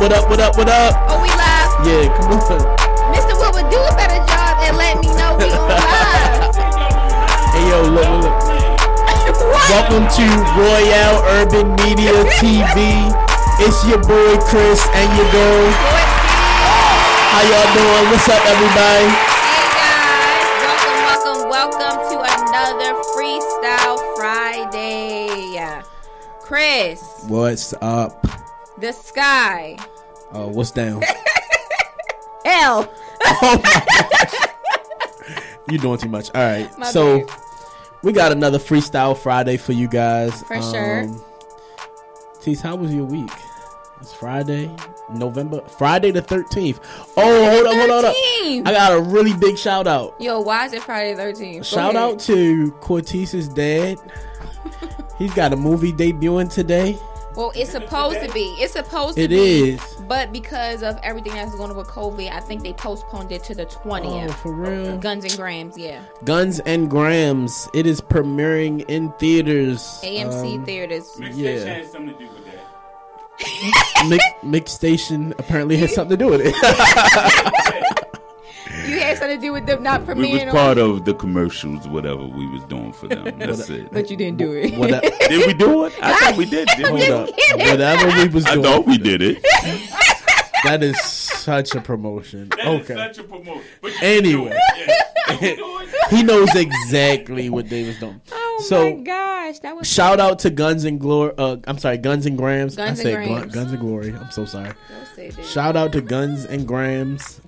What up? Oh, we live? Yeah, come on. Mr. Wilbur, do a better job and let me know we on live. Hey, yo, look. Welcome to Royale Urban Media TV. It's your boy Chris and your girl. How y'all doing? What's up, everybody? Hey guys, welcome to another Freestyle Friday. Chris. What's up? The sky. Oh, what's down? Hell. Oh my gosh. You doing too much. All right. Bad. We got another Freestyle Friday for you guys. For sure. Tease, how was your week? It's Friday the 13th. Oh, hold up. I got a really big shout out. Yo, why is it Friday the 13th? Shout out to Cortez's dad. He's got a movie debuting today. Well, it's supposed to be. It is. But because of everything that's going on with COVID, I think they postponed it to the 20th. Oh, for real? Guns and Grams, yeah. Guns and Grams. It is premiering in theaters. AMC theaters. Mixstation has something to do with that. Mixstation apparently has something to do with it. You had something to do with them not premiering. We was part of the commercials, whatever we was doing for them. That's it. But you didn't do it. Did we do it? I thought we did. Hold up. Whatever we was doing. I thought we did it. That is such a promotion. That is such a promotion. Anyway. He knows exactly what they was doing. Oh my gosh. That was shout out to Guns and Glory. I'm sorry, Guns and Grams. Guns and Glory. I'm so sorry. Shout out to Guns and Grams.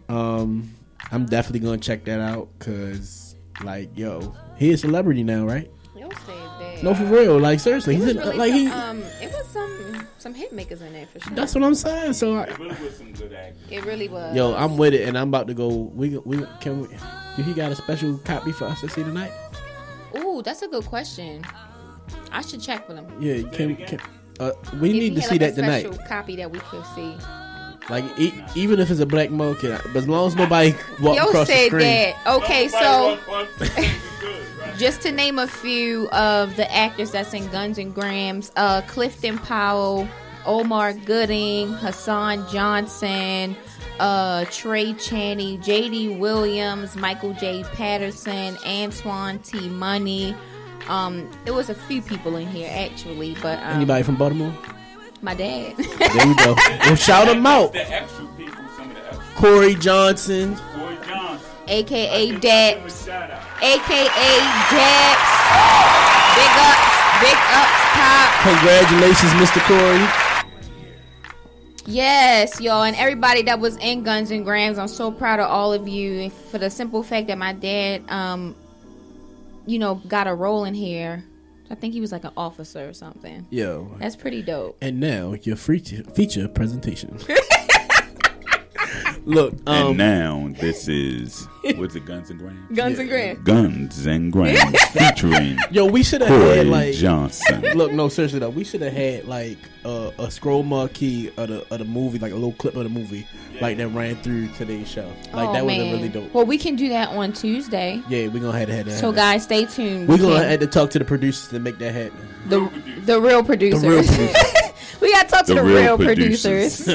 I'm definitely gonna check that out because, like, yo, he a celebrity now, right? Don't say that. No, for real. Like, seriously, it was some hit makers in there for sure. That's what I'm saying. So it really was some good acting. It really was. Yo, I'm with it, and I'm about to go. Do he got a special copy for us to see tonight? Ooh, that's a good question. I should check with him. Yeah, we need to see that tonight. Special copy that we could see. Like, even if it's a black market, but as long as nobody walk across the screen. That. Okay, so just to name a few of the actors that's in Guns and Grams, Clifton Powell, Omar Gooding, Hassan Johnson, Trey Chaney, J.D. Williams, Michael J. Patterson, Antoine T. Money. There was a few people in here actually, but anybody from Baltimore? My dad. There you go. Well, shout them out. The extra people, some of the extra. Corey Johnson, a.k.a. Daps, a.k.a. Daps. Big ups, Pop. Congratulations, Mr. Corey. Yes, y'all, and everybody that was in Guns and Grams. I'm so proud of all of you for the simple fact that my dad, got a role in here. I think he was like an officer or something. Yo. That's pretty dope. And now, your feature presentation. Look, and now, this is, what's it, Guns and Grams? Guns and Grams. Guns and Grams featuring yo, we should have had, like, Johnson. Look, no, seriously, though. We should have had, like, a scroll marquee of the movie, like a little clip of the movie, like, that ran through today's show. Like, that would have really dope. Well, we can do that on Tuesday. Yeah, we're going to have that. So, guys, stay tuned. We're going to have to talk to the producers to make that happen. The real producers. The real producers. We got to talk to the real producers.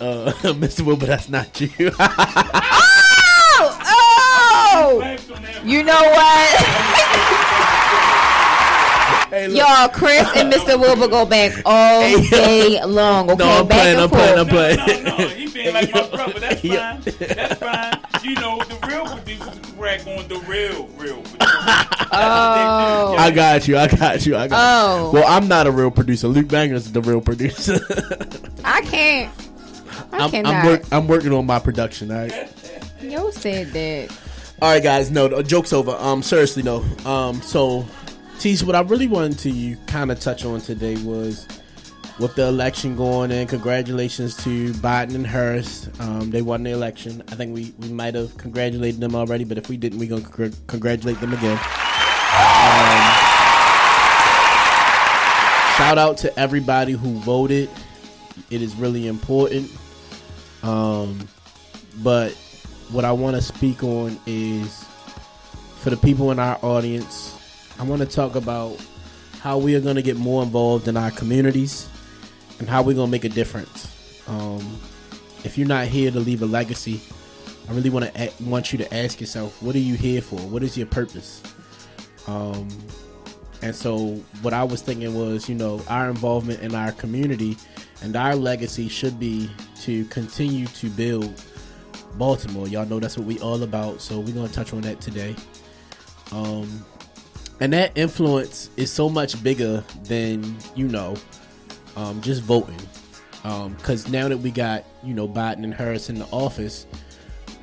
Mr. Wilbur, that's not you. Oh! You know what? Hey, y'all, Chris and Mr. Wilbur go back all day long. Okay, no, I'm playing. No, he being like my brother. That's fine. That's fine. You know, the real producers brag on the real producers. Oh. I got you. Oh. Well, I'm not a real producer. Luke Banger's the real producer. I cannot. I'm working on my production, all right? Yo said that. All right, guys. No, joke's over. Seriously, no. So, Tease, what I really wanted to kind of touch on today was with the election going in. Congratulations to Biden and Harris. They won the election. I think we might have congratulated them already, but if we didn't, we're going to congratulate them again. Shout out to everybody who voted. It is really important. But what I want to speak on is for the people in our audience, I want to talk about how we are going to get more involved in our communities and how we're gonna make a difference. If you're not here to leave a legacy, I really want you to ask yourself, what are you here for? What is your purpose? And so what I was thinking was, our involvement in our community and our legacy should be to continue to build Baltimore. Y'all know that's what we all about, so we're going to touch on that today. And that influence is so much bigger than, just voting. Because now that we got, Biden and Harris in the office,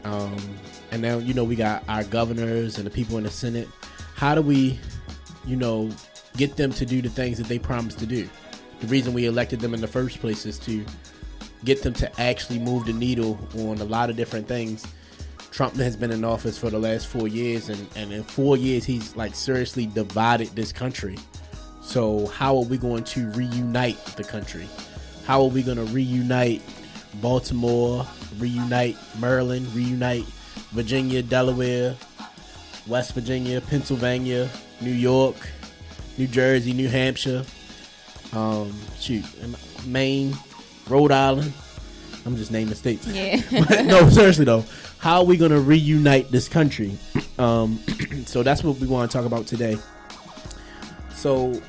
and now, we got our governors and the people in the Senate, how do we, get them to do the things that they promised to do? The reason we elected them in the first place is to get them to actually move the needle on a lot of different things. Trump has been in office for the last 4 years, and in 4 years, he's seriously divided this country. So how are we going to reunite the country? How are we going to reunite Baltimore, reunite Maryland, reunite Virginia, Delaware, West Virginia, Pennsylvania, New York, New Jersey, New Hampshire, Maine, Rhode Island. I'm just naming states. Yeah. But no, seriously though, how are we going to reunite this country? So that's what we want to talk about today. So,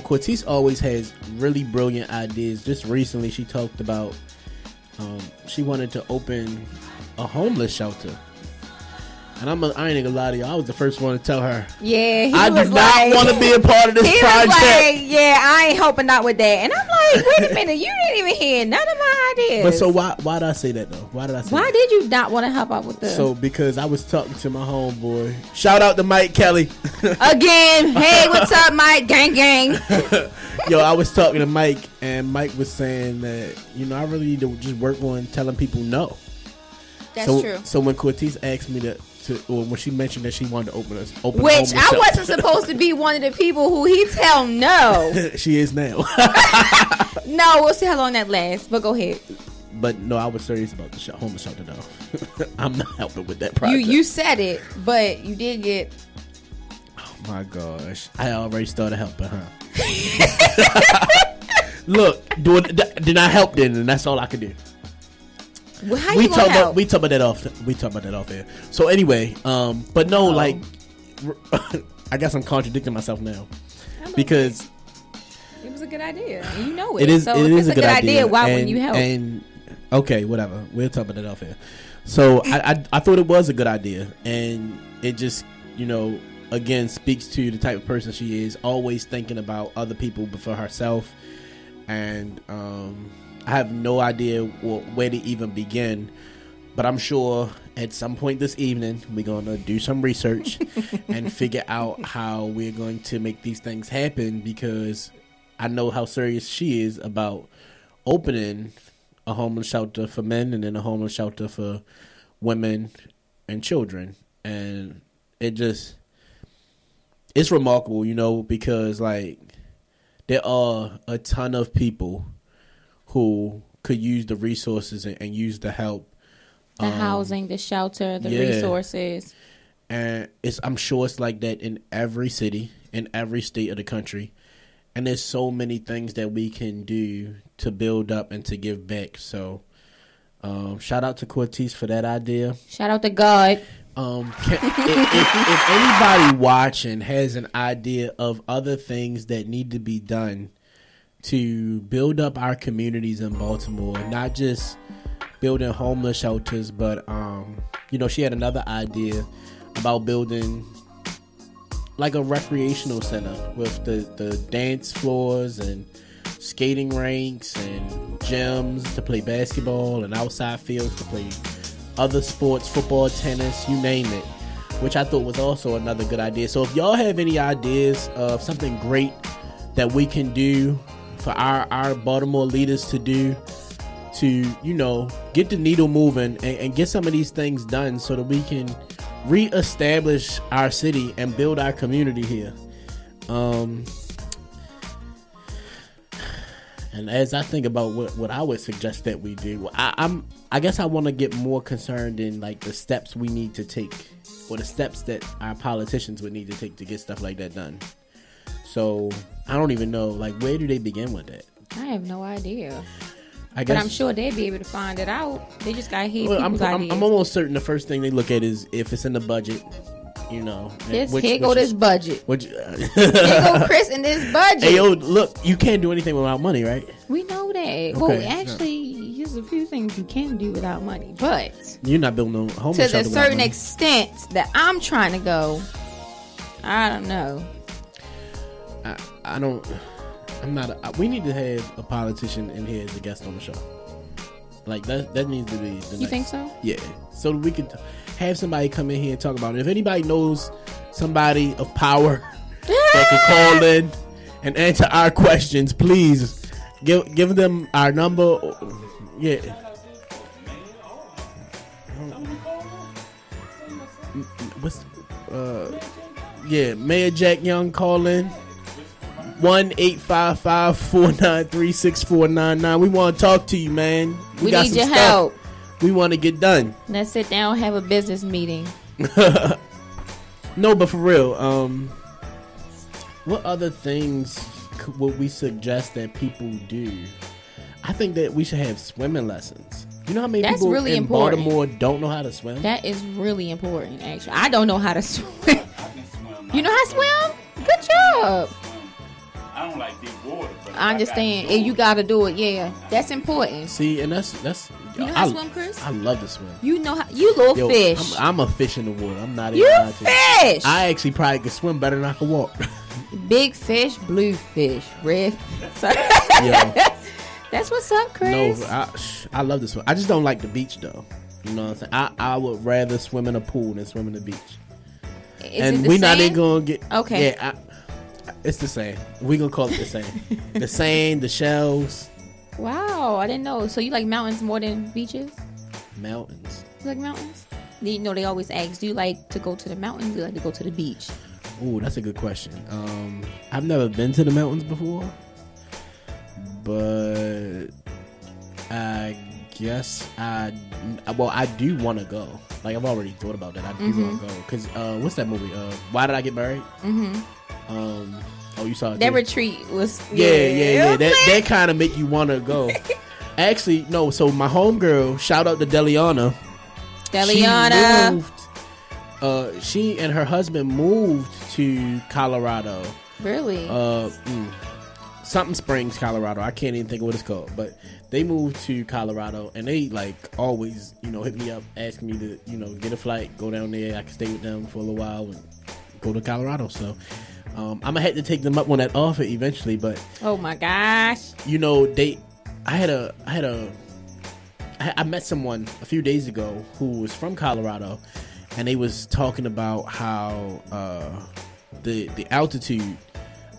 Cortese always has really brilliant ideas. Just recently, she talked about she wanted to open a homeless shelter. And I ain't gonna lie to you, I was the first one to tell her. Yeah, I do not want to be a part of this project. I ain't helping out with that. And I'm like, wait a minute, you didn't even hear none of my ideas. But so why did I say that though? Why did you not want to help out with this? So because I was talking to my homeboy. Shout out to Mike Kelly. Again, hey, what's up, Mike? Gang, gang. Yo, I was talking to Mike, and Mike was saying that I really need to just work on telling people no. That's true. So when Cortese asked me or when she mentioned that she wanted to open which I wasn't supposed to be one of the people who he tell no. She is now. No, we'll see how long that lasts. But go ahead. But no, I was serious about the homeless shelter though. I'm not helping with that project. You said it, but you did get. Oh my gosh, I already started helping, huh? Look, did I help then? And that's all I could do. Well, how you gonna help? We talk about that off air. So anyway, but no, I guess I'm contradicting myself now because it was a good idea. And you know it. It is. So it if is it's a good idea. Why wouldn't you help? And okay, whatever. We'll talk about that off air. So I thought it was a good idea, and it just again speaks to the type of person she is, always thinking about other people before herself, and I have no idea where to even begin, but I'm sure at some point this evening we're going to do some research and figure out how we're going to make these things happen, because I know how serious she is about opening a homeless shelter for men and then a homeless shelter for women and children. And it's remarkable, because there are a ton of people who could use the resources and use the help. The housing, the shelter, the resources. And I'm sure it's like that in every city, in every state of the country. And there's so many things that we can do to build up and to give back. So shout out to Cortese for that idea. Shout out to God. If anybody watching has an idea of other things that need to be done to build up our communities in Baltimore, not just building homeless shelters, but she had another idea about building a recreational center with the dance floors and skating rinks and gyms to play basketball and outside fields to play other sports, football, tennis, you name it, which I thought was also another good idea. So if y'all have any ideas of something great that we can do for our Baltimore leaders to do to, get the needle moving and get some of these things done so that we can reestablish our city and build our community here. And as I think about what I would suggest that we do, I guess I want to get more concerned in the steps we need to take, or the steps that our politicians would need to take to get stuff like that done. So I don't even know, where do they begin with that? I have no idea. I guess, but I'm sure they'd be able to find it out. They just got to hear well, people's ideas. I'm almost certain the first thing they look at is if it's in the budget. You know, here go this budget. Here go Chris in this budget. Hey, yo, look, you can't do anything without money, right? We know that. Okay, well, actually, there's a few things you can do without money, but you're not building no home to the certain extent that I'm trying to go. I don't know. I don't. I'm not. We need to have a politician in here as a guest on the show. Like that needs to be. You think so? Yeah. So we could have somebody come in here and talk about it. If anybody knows somebody of power that could call in and answer our questions, please give them our number. Yeah. What's yeah, Mayor Jack Young, call in 1-855-493-6499. We want to talk to you, man. We got need your help. We want to get done. Let's sit down and have a business meeting. No, but for real, what other things would we suggest that people do? I think that we should have swimming lessons. You know how many people really in important. Baltimore don't know how to swim? That is really important, actually. I don't know how to swim. You know how to swim? Good job. I don't like deep water. But I understand. If you got to do it, yeah. That's important. See, and that's you know how to swim, Chris? I love to swim. You know how you little fish. I'm a fish in the water. I'm not even you fish. I actually probably could swim better than I could walk. Big fish, blue fish, red. That's what's up, Chris. No, I love to swim. I just don't like the beach though. You know what I'm saying? I would rather swim in a pool than swim in the beach. And we're not even gonna get okay. Yeah, it's the same. We gonna call it the same. The same, the shells. Wow, I didn't know. So you like mountains more than beaches? Mountains. You like mountains? You know, they always ask, do you like to go to the mountains? Do you like to go to the beach? Ooh, that's a good question. I've never been to the mountains before, but I guess I do want to go. Like, I've already thought about that. I do want to go. Because, what's that movie? Why Did I Get Married? Mm-hmm. Oh, you saw it? That retreat was... Yeah. That kind of make you want to go. Actually, no. So, my homegirl, shout out to Deliana. She and her husband moved to Colorado. Really? Something Springs, Colorado. I can't even think of what it's called. But they moved to Colorado, and they like always, hit me up, asking me to, get a flight, go down there. I can stay with them for a little while and go to Colorado. So I'm gonna have to take them up on that offer eventually. But oh my gosh, I met someone a few days ago who was from Colorado, and they was talking about how the altitude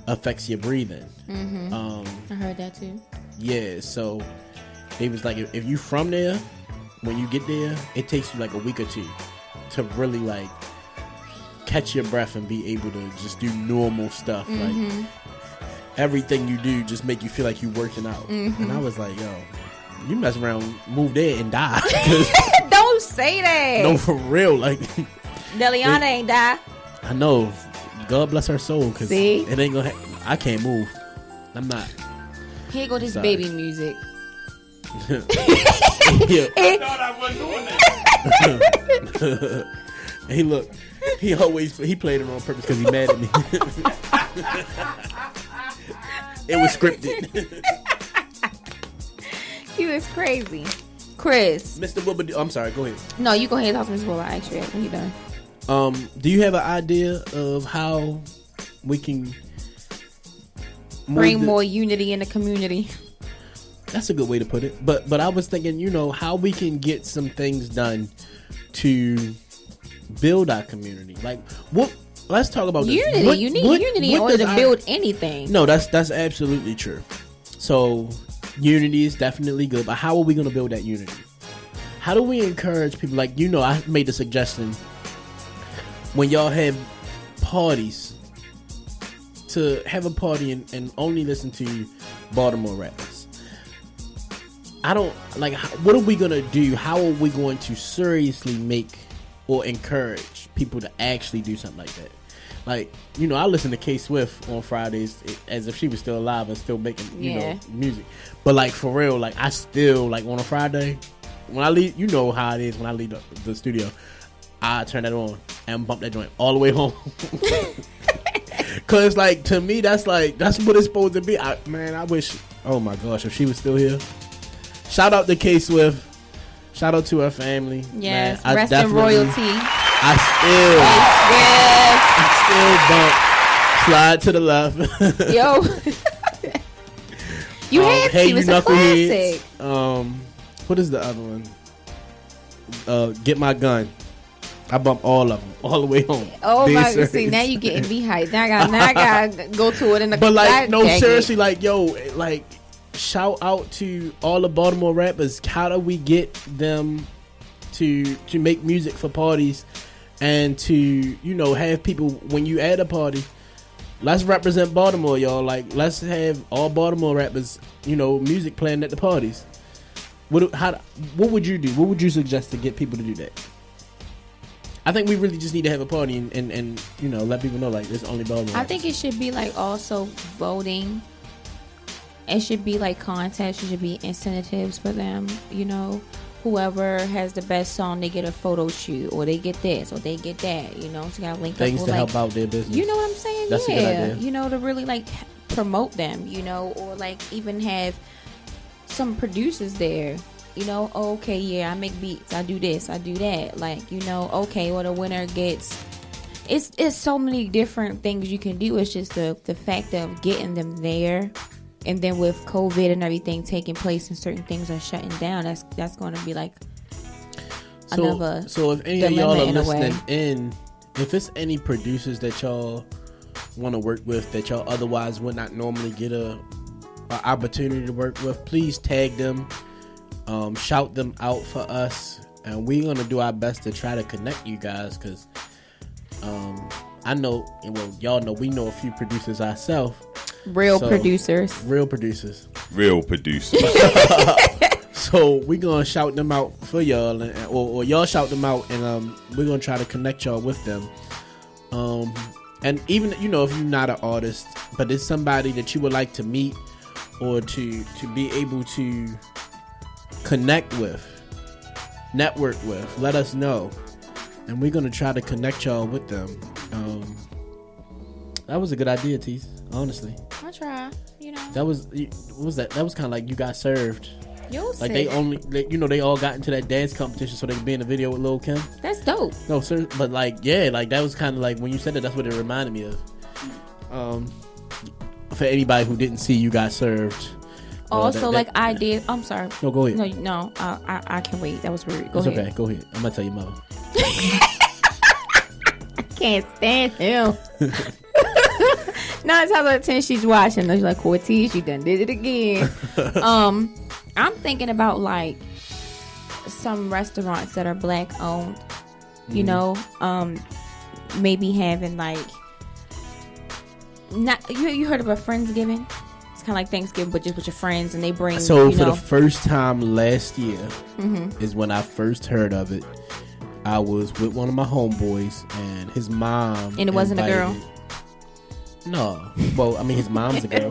affects your breathing. Mm-hmm. I heard that too. Yeah, so they was like, if you from there, when you get there, it takes you like a week or two to really like catch your breath and be able to just do normal stuff. Mm-hmm. Like everything you do just make you feel like you working out. Mm-hmm. And I was like, yo, you mess around, move there and die. Don't say that. No, for real. Like Deliana ain't die. I know. God bless her soul, because it ain't gonna. I can't move. I'm not. Here go this baby music. Yeah. I thought I wasn't doing that. Hey, look. He played it on purpose because he mad at me. It was scripted. He was crazy, Chris. Mr. Wilbur. I'm sorry. Go ahead. No, you go ahead. Talk to Mr. Wilbur. Actually, when you done. Do you have an idea of how we can bring more unity in the community? That's a good way to put it. But I was thinking, how we can get some things done to build our community. Like, what? Let's talk about unity. This. You need unity in order to build anything. No, that's absolutely true. So, unity is definitely good. But how are we going to build that unity? How do we encourage people? Like, I made the suggestion when y'all have parties to have a party and only listen to Baltimore rappers. I don't like. What are we gonna do? How are we going to seriously make or encourage people to actually do something like that? like, you know, I listen to K Swift on Fridays as if she was still alive and still making, you know, music. But like for real, like I still like on a Friday when I leave, you know how it is when I leave the studio, I turn that on and bump that joint all the way home. Cause like to me that's what it's supposed to be. Man, I wish. Oh my gosh, if she was still here. Shout out to K Swift. Shout out to her family. Yes, man, rest in royalty. I still bump, slide to the left. Yo, you had Hey to. It's You a classic. What is the other one? Get My Gun. I bump all of them all the way home. Oh my god! See, now you getting me hyped. Now I gotta go to it in the. But like, no, seriously, like, yo, like, shout out to all the Baltimore rappers. How do we get them to make music for parties and to, you know, have people when you at a party? Let's represent Baltimore, y'all. Like, let's have all Baltimore rappers, you know, music playing at the parties. What would you do? What would you suggest to get people to do that? I think we really just need to have a party and you know, let people know like there's only Baltimore. I think it should be like also voting. It should be like contests. It should be incentives for them. You know, whoever has the best song, they get a photo shoot, or they get this, or they get that. You know, so you gotta link things up to with, help out their business. You know what I'm saying? That's a good idea. You know, to really like promote them. You know, or like even have some producers there. You know, okay, yeah, I make beats, I do this, I do that. Like, you know, okay, well, the winner gets. It's so many different things you can do. It's just the fact of getting them there, and then with COVID and everything taking place and certain things are shutting down, that's going to be like another. So if any of y'all are listening in, if it's any producers that y'all want to work with that y'all otherwise would not normally get a opportunity to work with, please tag them. Shout them out for us, and we're gonna do our best to try to connect you guys, because I know, well, y'all know we know a few producers ourselves. Real producers. So we're gonna shout them out for y'all, or y'all shout them out, and we're gonna try to connect y'all with them. And even, you know, if you're not an artist, but it's somebody that you would like to meet or to be able to connect with, network with, let us know, and we're gonna try to connect y'all with them. That was a good idea, Tease. Honestly, I try. You know, that was what was that? That was kind of like you got served. You'll like see. They all got into that dance competition so they could be in the video with Lil Kim. That's dope. No, sir, but like, yeah, like that was kind of like when you said that. That's what it reminded me of. For anybody who didn't see, you got served. Also, I did. I'm sorry. No, go ahead. No. I can wait. That was rude. Go ahead. Okay. Go ahead. I'm gonna tell your mother. I can't stand him. 9 times out of 10, she's watching. She's like, Cortez, you done did it again. I'm thinking about like some restaurants that are black owned. You know, maybe having like not you heard of a Friendsgiving? It's kind of like Thanksgiving, but just with your friends, and they bring. So for the first time last year is when I first heard of it. I was with one of my homeboys and his mom. And it wasn't a girl. No, well, I mean his mom's a girl.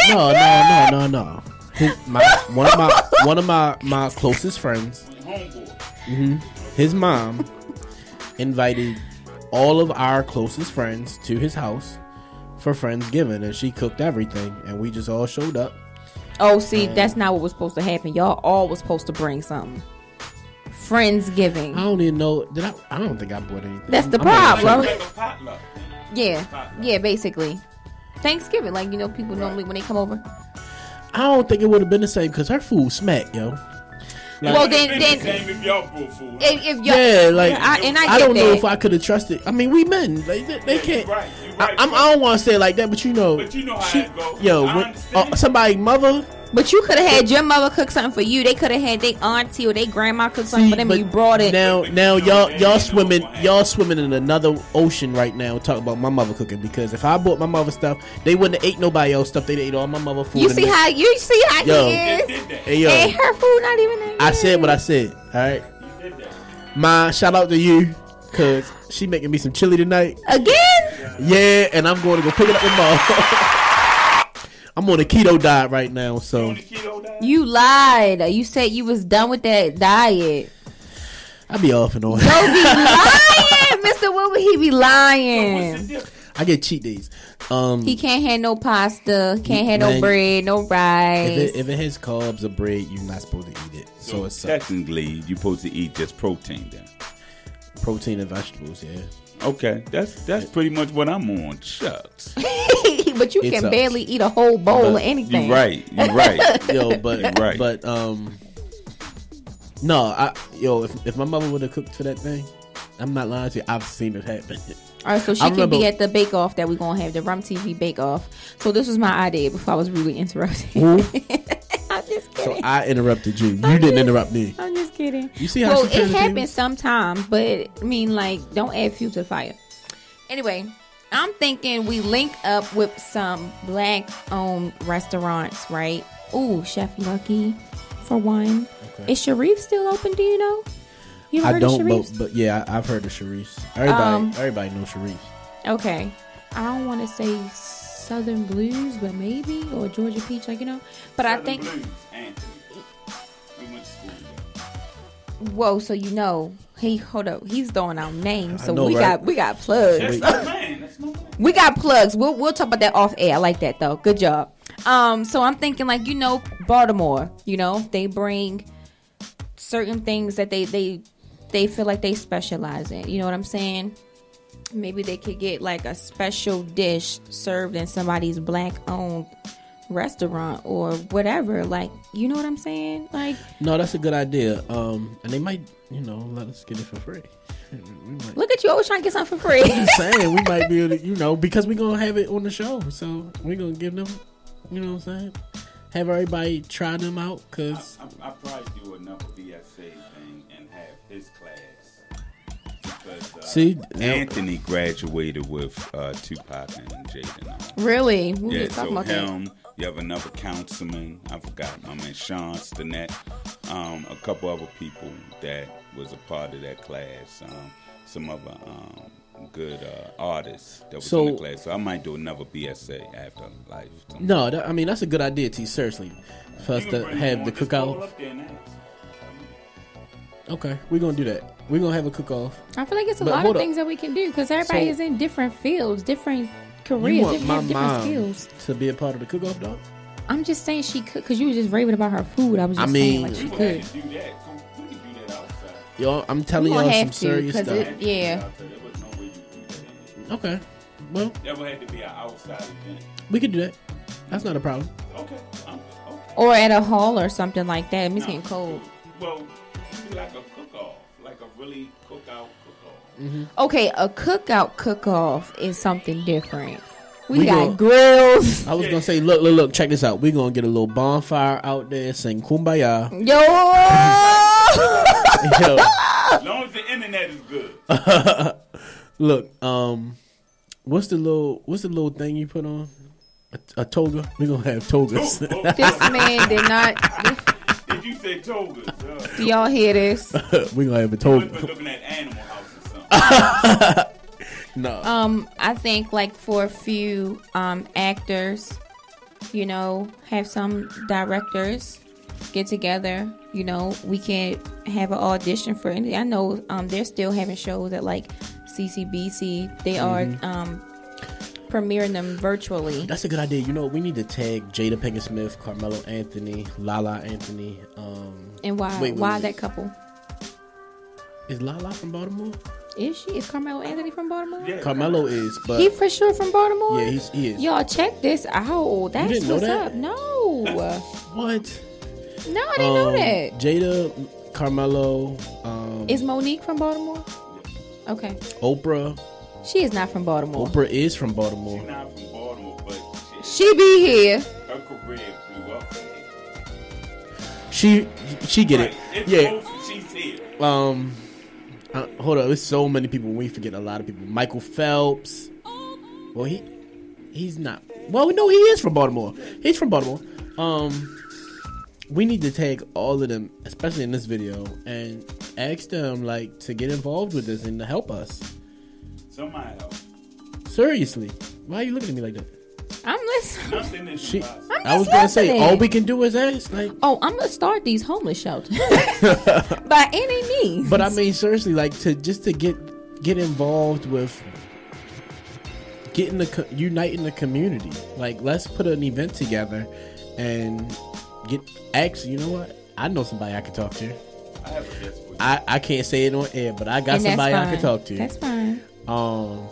No. One of my closest friends. His mom invited all of our closest friends to his house for Friendsgiving, and she cooked everything, and we just all showed up. Oh, see, that's not what was supposed to happen. Y'all all was supposed to bring something. Friendsgiving. I don't even know. I don't think I bought anything. That's the problem. Like a potluck. Yeah, basically. Thanksgiving, like, you know, people normally when they come over. I don't think it would have been the same because her food smacked, yo. Like, well, then if y'all brought food. If y'all, yeah, like I don't know if I could have trusted. I mean, we men, like they can't. You're right. I don't want to say it like that, but you know. But you know how it goes. Yo, when, somebody mother. But you could have had your mother cook something for you. They could have had their auntie or their grandma cook something for them, and you brought it. Now y'all swimming in another ocean right now. Talk about my mother cooking, because if I bought my mother stuff, they wouldn't have ate nobody else stuff. They'd ate all my mother food. You see how he is? Hey, yo. And her food not even that good. I said what I said. All right. Ma, shout out to you. Cause she making me some chili tonight. Again? Yeah, and I'm going to go pick it up tomorrow. I'm on a keto diet right now, so. You lied. You said you was done with that diet. I be off and on. Don't be lying, Mr. What would he be lying? I get cheat days. He can't have no pasta, can't have no bread, no rice. If it has carbs or bread, you're not supposed to eat it. So it's technically, you're supposed to eat just protein then. Protein and vegetables, yeah. Okay, that's pretty much what I'm on. Shucks. But you can barely eat a whole bowl of anything. You're right. Yo, but you're right. But no, if my mother would have cooked for that thing, I'm not lying to you. I've seen it happen. All right, so she can be at the bake off that we're gonna have, the Rum TV bake off. So this was my idea before I was really interrupted. I'm just kidding. So I interrupted you. You didn't interrupt me. I'm just kidding. You see how it happens sometimes, but I mean, like, don't add fuel to the fire. Anyway, I'm thinking we link up with some black-owned restaurants, right? Ooh, Chef Lucky, for one. Okay. Is Sharif still open? Do you know? You I don't, but yeah, I've heard of Sharif's. Everybody knows Sharif's. Okay, I don't want to say Southern Blues, but maybe, or Georgia Peach, like, you know. But Southern I think. Blues, Anthony. We went to school together. Whoa, so you know, hold up, he's throwing out names, so we got plugs. That's my man. We got plugs. We'll talk about that off air. I like that though. Good job. So I'm thinking, like, you know, Baltimore. You know, they bring certain things that they feel like they specialize in. You know what I'm saying? Maybe they could get like a special dish served in somebody's black-owned restaurant or whatever. Like, you know what I'm saying? Like, no, that's a good idea. And they might, you know, let us get it for free. Look at you always trying to get something for free. I'm just saying, we might be able to, you know, because we're gonna have it on the show, so we're gonna give them, you know what I'm saying, have everybody try them out. Cause I probably do another BSA thing and have his class. Because, see, Anthony graduated with Tupac and Jaden. Really? We yeah, so him. You have another councilman. I forgot. I mean, Sean Stinnett. A couple other people that was a part of that class. Some other good artists that was in the class. So I might do another BSA after life. No, I mean, that's a good idea, T. Seriously, for us to have the cookout. Okay, we're gonna do that. We're gonna have a cook-off. I feel like it's a lot of things that we can do because everybody is in different fields, different careers, different skills. To be a part of the cook-off, dog? I'm just saying she could, because you was just raving about her food. I was just saying like she could. Yo, I'm telling y'all some serious stuff. Yeah. Okay. Well, that would have to be an outside event. We could do that. That's not a problem. Okay. Or at a hall or something like that. It's getting cold. Well, like a cook-off, like a really cook-off. Mm-hmm. Okay, a cook-off is something different. We got grills. I was gonna say, look, check this out. We're gonna get a little bonfire out there, sing Kumbaya. Yo. As long as the internet is good. Look, what's the little thing you put on? A toga. We're gonna have togas. This man did not. Did you say togas? Do y'all hear this? We're gonna have a toga. Looking at Animal House or something. No. I think like for a few actors, you know, have some directors get together. You know, we can have an audition for anything. I know they're still having shows at like CCBC. They are premiering them virtually. That's a good idea. You know, we need to tag Jada Pinkett Smith, Carmelo Anthony, Lala Anthony. And why? Why that couple? Is Lala from Baltimore? Is she? Is Carmelo Anthony from Baltimore? Yeah, Carmelo is, but he for sure from Baltimore. Yeah, he is. Y'all check this out. That's what's up. No. What? No, I didn't know that. Jada, Carmelo. Is Monique from Baltimore? Okay. Oprah. She is not from Baltimore. Oprah is from Baltimore. She's not from Baltimore, but she be here. Her career blew up. She get it. Yeah. She's here. Hold up. There's so many people. We forget a lot of people. Michael Phelps. Well, he's not. Well, no, he is from Baltimore. He's from Baltimore. we need to tag all of them, especially in this video, and ask them like to get involved with this and to help us. Somebody help. Seriously, why are you looking at me like that? I'm listening. I was gonna say all we can do is ask. Like, I'm gonna start these homeless shelters by any means. But I mean, seriously, like to get involved with uniting the community. Like, let's put an event together and actually, you know what? I know somebody I can talk to. I have a guest for you. I can't say it on air, but I got somebody I can talk to. That's fine. Yo,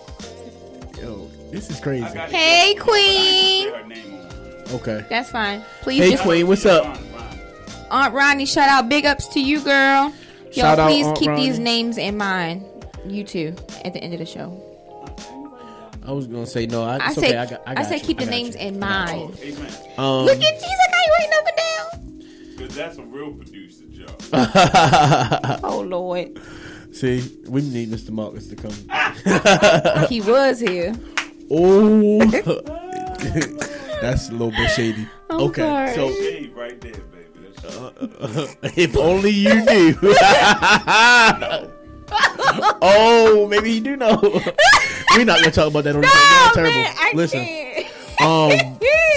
this is crazy. Hey, Queen. Okay. That's fine. Please. Hey, Queen, what's up? Aunt Ronnie, shout out. Big ups to you, girl. Shout Yo, out, please Aunt keep Ronnie. these names in mind. You too. At the end of the show. I was gonna say no. I said keep the names in mind. Look at Jesus, how you writing up and down? Because that's a real producer job. Oh Lord. See, we need Mr. Marcus to come. He was here. Oh, that's a little bit shady. Okay, sorry. so Shade right there, baby. if only you knew. Oh, maybe you do know. We're not gonna talk about that on the show. That's terrible. Man, I Listen. can't.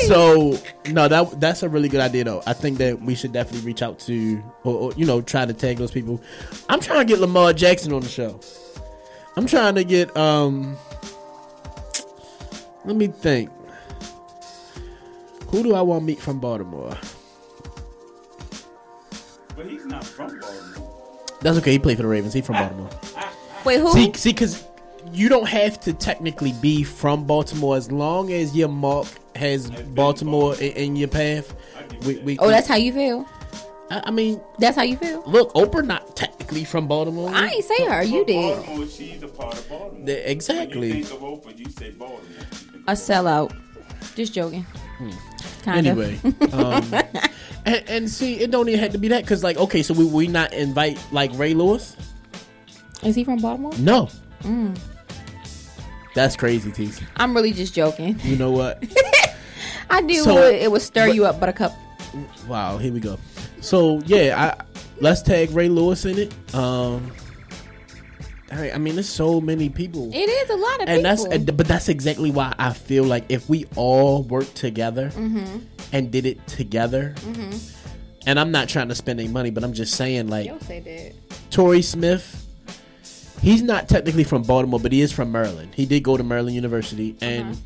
So no, that's a really good idea though. I think that we should definitely reach out to or try to tag those people. I'm trying to get Lamar Jackson on the show. I'm trying to get let me think. Who do I want to meet from Baltimore? But he's not from Baltimore. That's okay. He played for the Ravens. He's from Baltimore. Wait, who? See, because you don't have to technically be from Baltimore as long as your mark has Baltimore in your path. That's how you feel? I mean, That's how you feel? look, Oprah not technically from Baltimore. I ain't say her. You did. Baltimore, she's a part of Baltimore. Exactly. When you think of Oprah, you say Baltimore. A sellout. Just joking. Kind Anyway, and see, it don't even have to be that because, like, okay, so we not invite like Ray Lewis. Is he from Baltimore? No. That's crazy, TC. I'm really just joking. You know what? I knew So- it would stir you up, Buttercup. Wow, here we go. So yeah, let's tag Ray Lewis in it. I mean, there's so many people, It is a lot of people. but that's exactly why I feel like if we all worked together and did it together, and I'm not trying to spend any money, but I'm just saying, like, You'll say that. Torrey Smith, he's not technically from Baltimore, but he is from Maryland. He did go to Maryland University, and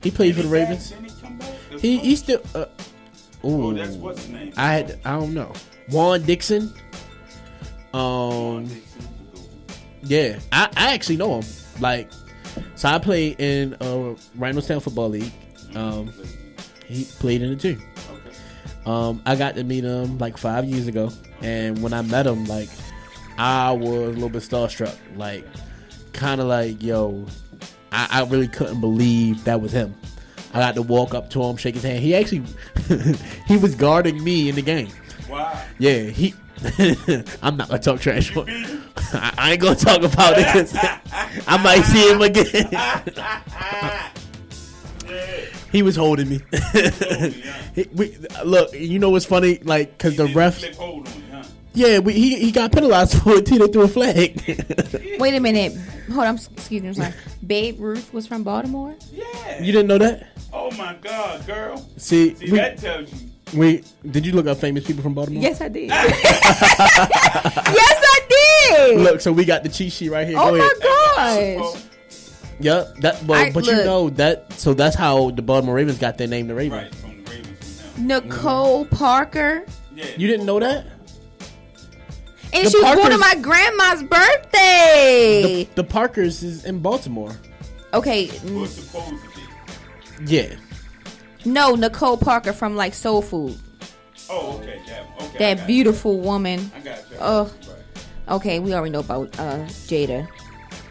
he played for the Ravens. Didn't he come back? He still. Oh, that's what's his name. I don't know. Juan Dixon. Yeah, I actually know him. Like, so I played in Rhinostown Football League. He played in it too. Okay. I got to meet him like 5 years ago, and when I met him, like, I was a little bit starstruck. Like, kind of like, yo, I really couldn't believe that was him. I got to walk up to him, shake his hand. He actually, he was guarding me in the game. Wow. Yeah, I'm not gonna talk trash. I ain't gonna talk about it. I might see him again. He was holding me. Look, you know what's funny? Like, cause the ref. Yeah, he got penalized for it too. They threw a flag. Wait a minute. Hold on. Excuse me. I'm sorry. Babe Ruth was from Baltimore? Yeah. You didn't know that? Oh my God, girl. See, that tells you. Did you look up famous people from Baltimore? Yes, I did. Yes, I did. Look, so we got the cheat sheet right here. Oh Go my ahead. gosh. Yep. But you know that. So that's how the Baltimore Ravens got their name, the Ravens. Right, from the Ravens. Nicole Parker. Yeah. You didn't know that? And The she was born on Parkers- my grandma's birthday. The Parkers is in Baltimore. Okay. What's supposed to be? Yeah. No, Nicole Parker from like Soul Food. Oh, okay. Okay. That beautiful woman. I got you. Oh. Right. Okay, we already know about Jada.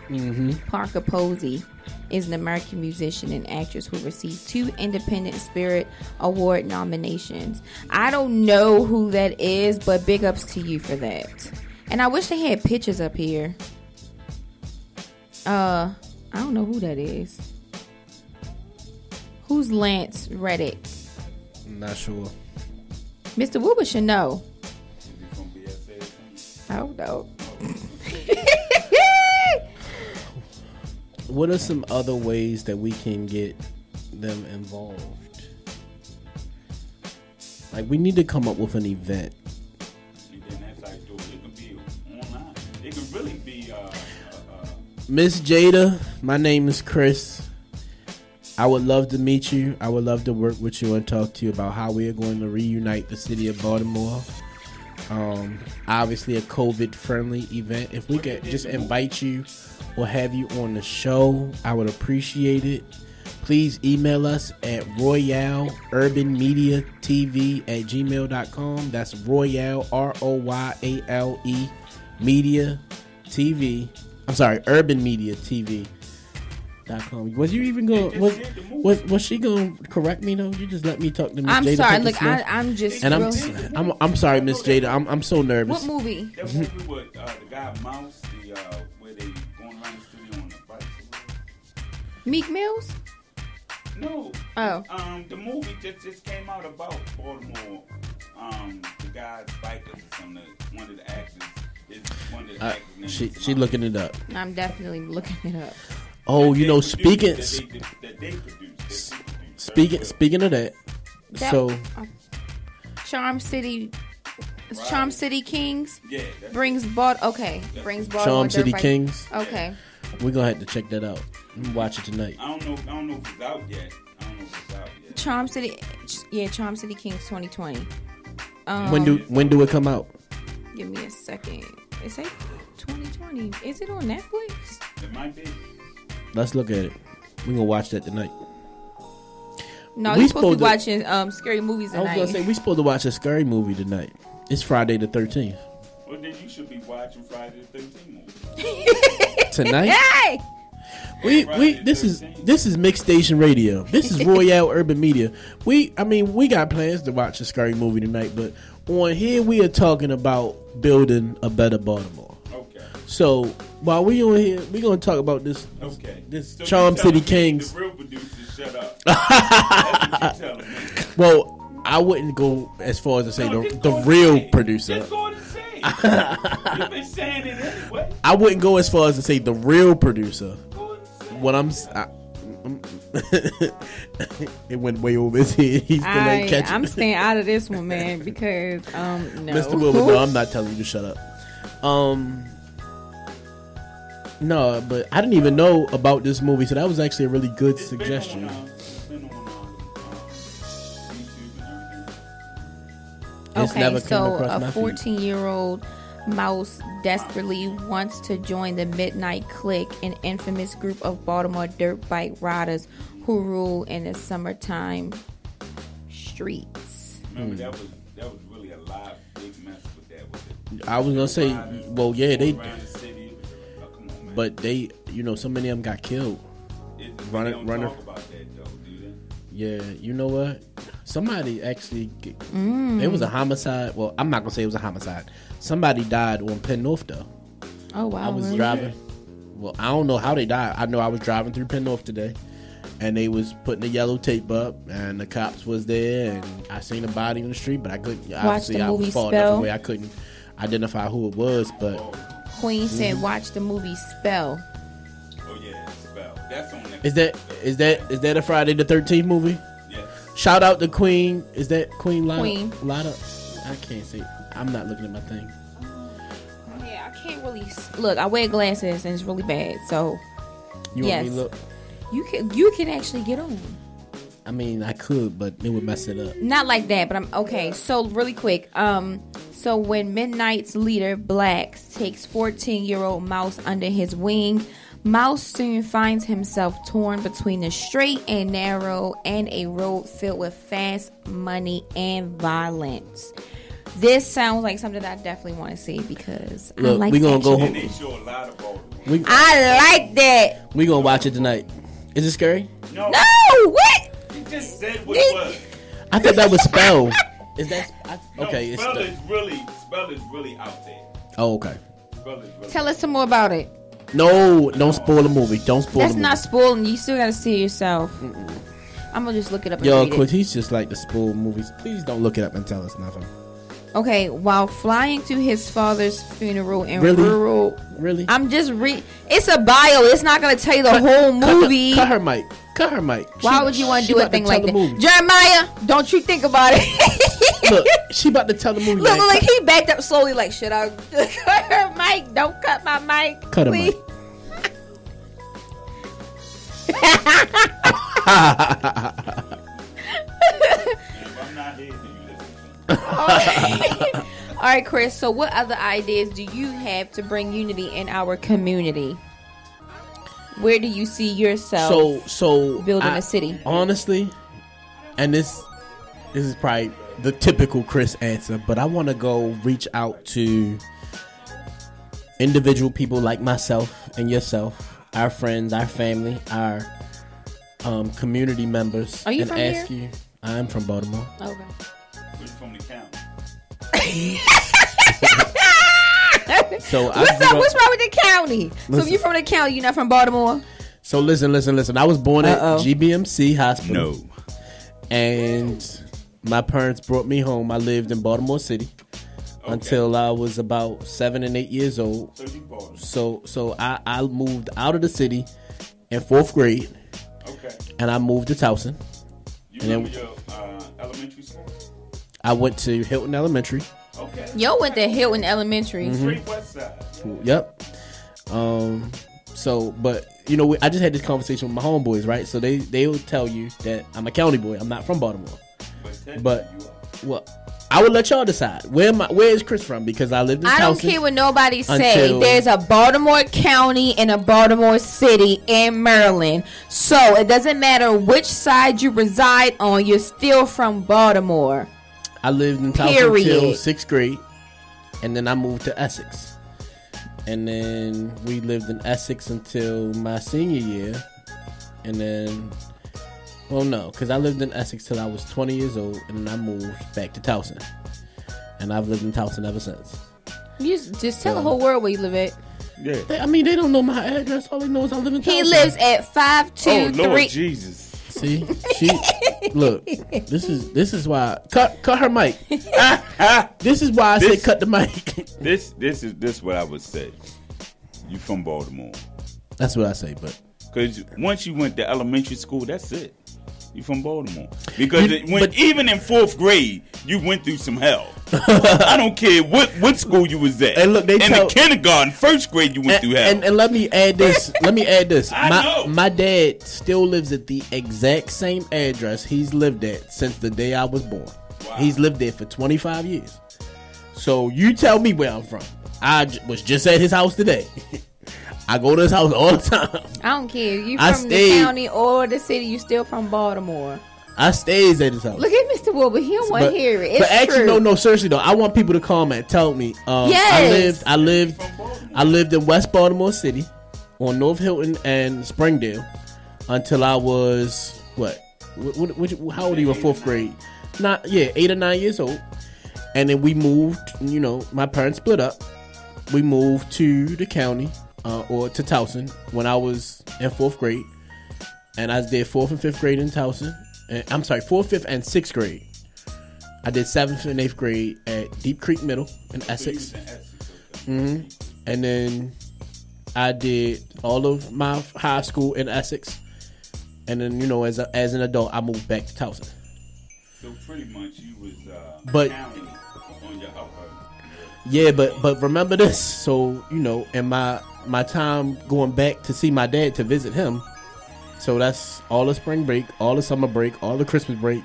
Mm-hmm. Parker Posey is an American musician and actress who received 2 Independent Spirit Award nominations. I don't know who that is, but big ups to you for that. And I wish they had pictures up here. I don't know who that is. Who's Lance Reddick? I'm not sure. Mr. Woober should know. Is he from BSA or something? I don't know. What are some other ways that we can get them involved? Like, we need to come up with an event. And then that's how you do it. It can be online. It can really be Miss Jada, my name is Chris. I would love to meet you. I would love to work with you and talk to you about how we are going to reunite the city of Baltimore. Obviously a COVID-friendly event. If we could just invite you or have you on the show, I would appreciate it. Please email us at royaleurbanmediatv@gmail.com. That's Royale, ROYALE Media TV. I'm sorry, urbanmediatv.com. Was you even going? Was she going to correct me though? You just let me talk to Miss Jada. I'm sorry. Look, I'm just. And I'm sorry, Miss Jada. I'm so nervous. What movie? that movie with the guy Mouse, where they going around the studio on the bike. Meek Mills? No. Oh. The movie just came out about Baltimore. The guy's bikers or something. One of the actors is one of the actors. She looking it up. I'm definitely looking it up. Oh, you know, speaking of that, so Charm City Kings Yeah, brings Baltimore. Charm City Dirt Bike. Kings. Okay. We're gonna have to check that out. Watch it tonight. I don't know if it's out yet. Charm City Kings 2020. When do it come out? Give me a second. It's like 2020. Is it on Netflix? It might be. Let's look at it. We're gonna watch that tonight. No, you're supposed to be watching scary movies tonight. I was gonna say we're supposed to watch a scary movie tonight. It's Friday the 13th. Well, then you should be watching Friday the 13th movie. Tonight? Hey! This is Mixed Station Radio. This is Royale Urban Media. We got plans to watch a scary movie tonight, but on here we are talking about building a better Baltimore. Okay. So while we on here, we're gonna talk about this. Okay. This So Charm City Kings. The real producers, shut up. That's what you telling me. Well, I wouldn't go as far as to say the real producer. Just go and say it. You've been saying it anyway. I wouldn't go as far as to say the real producer. What it went way over his head. He's still ain't catching. I'm staying out of this one, man, because no. Mr. Wilbur, no, I'm not telling you to shut up. No, but I didn't even know about this movie, so that was actually a really good suggestion. YouTube and It's never Okay, come so across my a feed. 14-year-old mouse desperately wants to join the Midnight Clique, an infamous group of Baltimore dirt bike riders who rule in the summertime streets. Remember, that was really a live big mess with that. I was gonna say, well, yeah, they, around the city. Come on, man. but they, so many of them got killed. They running- don't talk about that though, do they? Yeah, you know what? Somebody actually, it was a homicide. Well, I'm not gonna say it was a homicide. Somebody died on Penn North though. Oh wow! I was really? driving. Well, I don't know how they died. I know I was driving through Penn North today, and they was putting the yellow tape up, and the cops was there, and I seen a body in the street, but I couldn't. Obviously, I was far enough away. I couldn't identify who it was, but Queen said, "Watch the movie Spell." Oh yeah, Spell. That's on Netflix. is that a Friday the 13th movie? Yeah. Shout out to Queen. Is that Queen Lotta? Queen. Lotta? I can't say. I'm not looking at my thing. Yeah, I can't really look. I wear glasses and it's really bad. So You want me to look? you can actually get on. I mean, I could, but it would mess it up. Not like that, but I'm okay. So really quick. So when Midnight's leader Blacks takes 14-year-old Mouse under his wing, Mouse soon finds himself torn between the straight and narrow and a road filled with fast money and violence. This sounds like something that I definitely want to see because I like we gonna go And home. they show a lot of Baltimore. I like that. We gonna watch it tonight. Is it scary? No, No, what? he just said what it was. I thought that was Spell. Is that okay? No, Spell is really out there. Oh, okay. Spell is really. Tell us some more about it. No, don't spoil the movie. Don't spoil That's the movie. not spoiling. You still got to see it yourself. I'm gonna just look it up. And Yo, read it. he's just like the spool movies. Please don't look it up and tell us nothing. Okay, while flying to his father's funeral in Really? rural. Really? I'm just It's a bio. It's not gonna tell you the whole movie. Cut her mic. Cut her mic. Why would you want to do a thing like that? Movie. Jeremiah, don't you think about it. Look, she about to tell the movie. Look, like he backed up slowly, like, should I cut her mic? Don't cut my mic. Cut her please. mic. All right, Chris. So, what other ideas do you have to bring unity in our community? Where do you see yourself? So building a city. Honestly, and this is probably the typical Chris answer, but I want to go reach out to individual people like myself and yourself, our friends, our family, our community members. Are you and from ask here? you. I'm from Baltimore. Okay. We're from the county. So What's wrong with the county? So if you're from the county, you're not from Baltimore? So listen. I was born at Uh-oh. GBMC Hospital. No. And my parents brought me home. I lived in Baltimore City until I was about 7 and 8 years old. So I moved out of the city in 4th grade. Okay. And I moved to Towson. You remember your elementary school? I went to Hilton Elementary. Okay. Yo went to Hilton Elementary. Straight west side. Yep. So, but you know, I just had this conversation with my homeboys, right? So they will tell you that I'm a county boy. I'm not from Baltimore. But well, I would let y'all decide. Where is Chris from? Because I lived in Towson. I don't care what nobody say. There's a Baltimore County and a Baltimore City in Maryland. So it doesn't matter which side you reside on. You're still from Baltimore. I lived in Towson until 6th grade, and then I moved to Essex. And then we lived in Essex until my senior year. And then, well, no, because I lived in Essex till I was 20 years old, and then I moved back to Towson. And I've lived in Towson ever since. You just tell the whole world where you live at. Yeah. They don't know my address. All they know is I live in Towson. He lives at 523. Oh, Lord Jesus. See, look. This is why cut her mic. This is why I said cut the mic. This is what I would say. You from Baltimore? That's what I say, but because once you went to elementary school, that's it. You from Baltimore? Because even in 4th grade, you went through some hell. I don't care what school you was at. And look, in the kindergarten, 1st grade, you went through hell. And let me add this. I know. My dad still lives at the exact same address he's lived at since the day I was born. Wow. He's lived there for 25 years. So you tell me where I'm from. I was just at his house today. I go to his house all the time. I don't care. You from the county or the city, you still from Baltimore. I stays at his house. Look at Mr. Will, but he don't want to hear it. It's but actually, true. no, seriously though, I want people to comment. Tell me. Yes. I lived in West Baltimore City, on North Hilton and Springdale, until I was how old are you in 4th grade? 8 or 9 years old. And then we moved. You know, my parents split up. We moved to the county. Or to Towson when I was in 4th grade, and I did 4th and 5th grade in Towson. I'm sorry, 4th, 5th, and 6th grade. I did 7th and 8th grade at Deep Creek Middle in Essex. And then I did all of my high school in Essex, and then as an adult, I moved back to Towson. So pretty much you was county on your upper. Yeah, but remember this. So in my time going back to see my dad to visit him. So that's all the spring break, all the summer break, all the Christmas break.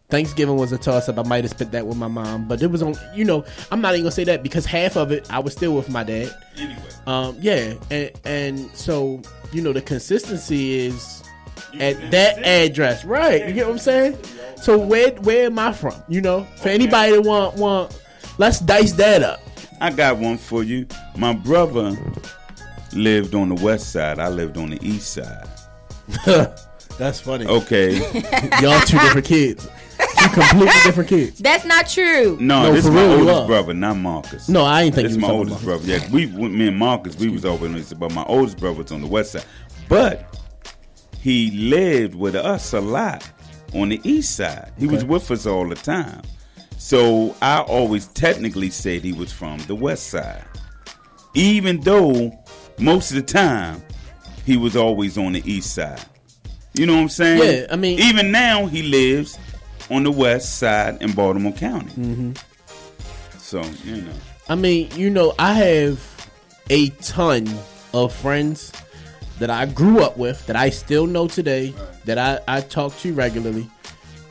Thanksgiving was a toss-up. I might have spent that with my mom. But it was on, I'm not even going to say that because half of it, I was still with my dad. Anyway. And so, the consistency is at that address. Right. You get what I'm saying? So where am I from? For anybody that want, let's dice that up. I got one for you. My brother lived on the west side. I lived on the east side. That's funny. Okay. Y'all two different kids. Two completely different kids. That's not true. No, this is my oldest brother, not Marcus. No, I ain't thinking this is my oldest brother. Yeah, me and Marcus, we was over in the east, but my oldest brother was on the west side. But he lived with us a lot. on the east side. He was with us all the time. So I always technically said he was from the west side. Even though most of the time he was always on the east side. You know what I'm saying? Yeah, I mean, even now he lives on the west side in Baltimore County. Mm-hmm. So, you know. I mean, you know, I have a ton of friends that I grew up with, that I still know today, that I talk to regularly,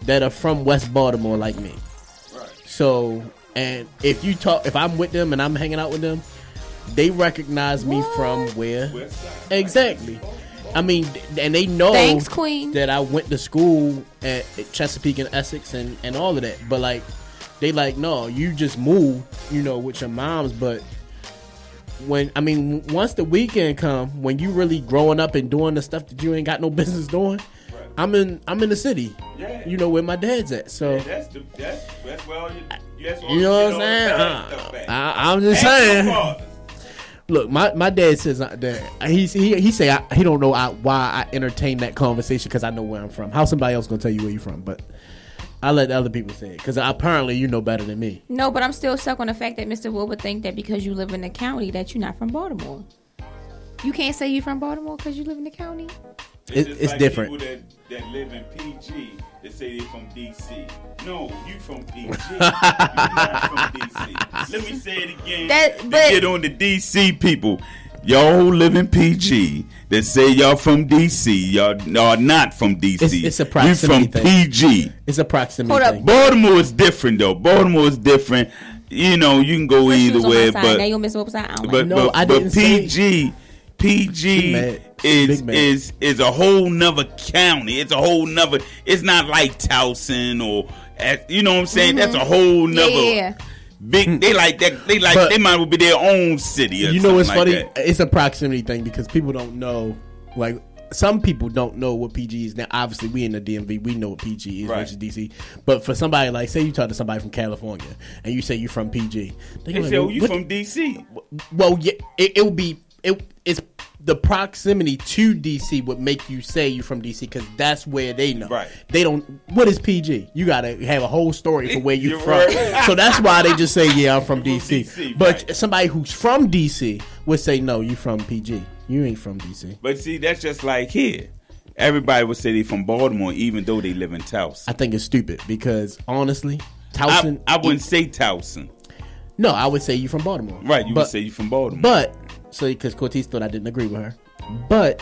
that are from West Baltimore like me. Right. So, and if I'm with them and I'm hanging out with them, they recognize me from where? Exactly. I mean, and they know that I went to school at Chesapeake and Essex and all of that. But like, they like, no, you just moved, you know, with your moms. But once the weekend come, when you really growing up and doing the stuff that you ain't got no business doing, I'm in the city, you know, where my dad's at. So that's well, you know what I'm saying? I'm just saying. Look, my dad says that he say he don't know why I entertain that conversation because I know where I'm from. How somebody else gonna tell you where you from? But I let the other people say it because apparently you know better than me. No, but I'm still stuck on the fact that Mr. Wood would think that because you live in the county that you're not from Baltimore. You can't say you're from Baltimore because you live in the county. It's like different. People that live in PG that say they're from DC. No, you from PG. You're not from DC. Let me say it again. To get on the DC people. Y'all who live in PG that say y'all from DC, y'all are not from DC. It's a proximity thing. We from PG. It's a proximity thing. Baltimore is different though. Baltimore is different. You know, you can go either way, but now you'll miss what I I didn't say PG is a whole nother county. It's a whole nother. It's not like Towson or you know what I'm saying. That's a whole nother. Yeah. Big, they like that. They might well be their own city. Or you know what's like funny? That. It's a proximity thing because people don't know. Like some people don't know what PG is. Now, obviously, we in the DMV, we know what PG is, which is DC. But for somebody like, say you talk to somebody from California and you say you're from PG, they say, "Oh, you from DC?" Well, yeah, it would be. It's the proximity to DC would make you say you're from DC because that's where they know. Right. They don't. What is PG? You got to have a whole story for where you're from. So that's why they just say, "Yeah, I'm from DC." But somebody who's from DC would say, "No, you from PG. You ain't from DC." But see, that's just like here. Everybody would say they from Baltimore, even though they live in Towson. I think it's stupid because honestly, Towson. I wouldn't say Towson. No, I would say you from Baltimore. Right, you would say you from Baltimore. But so because Cortez thought I didn't agree with her. But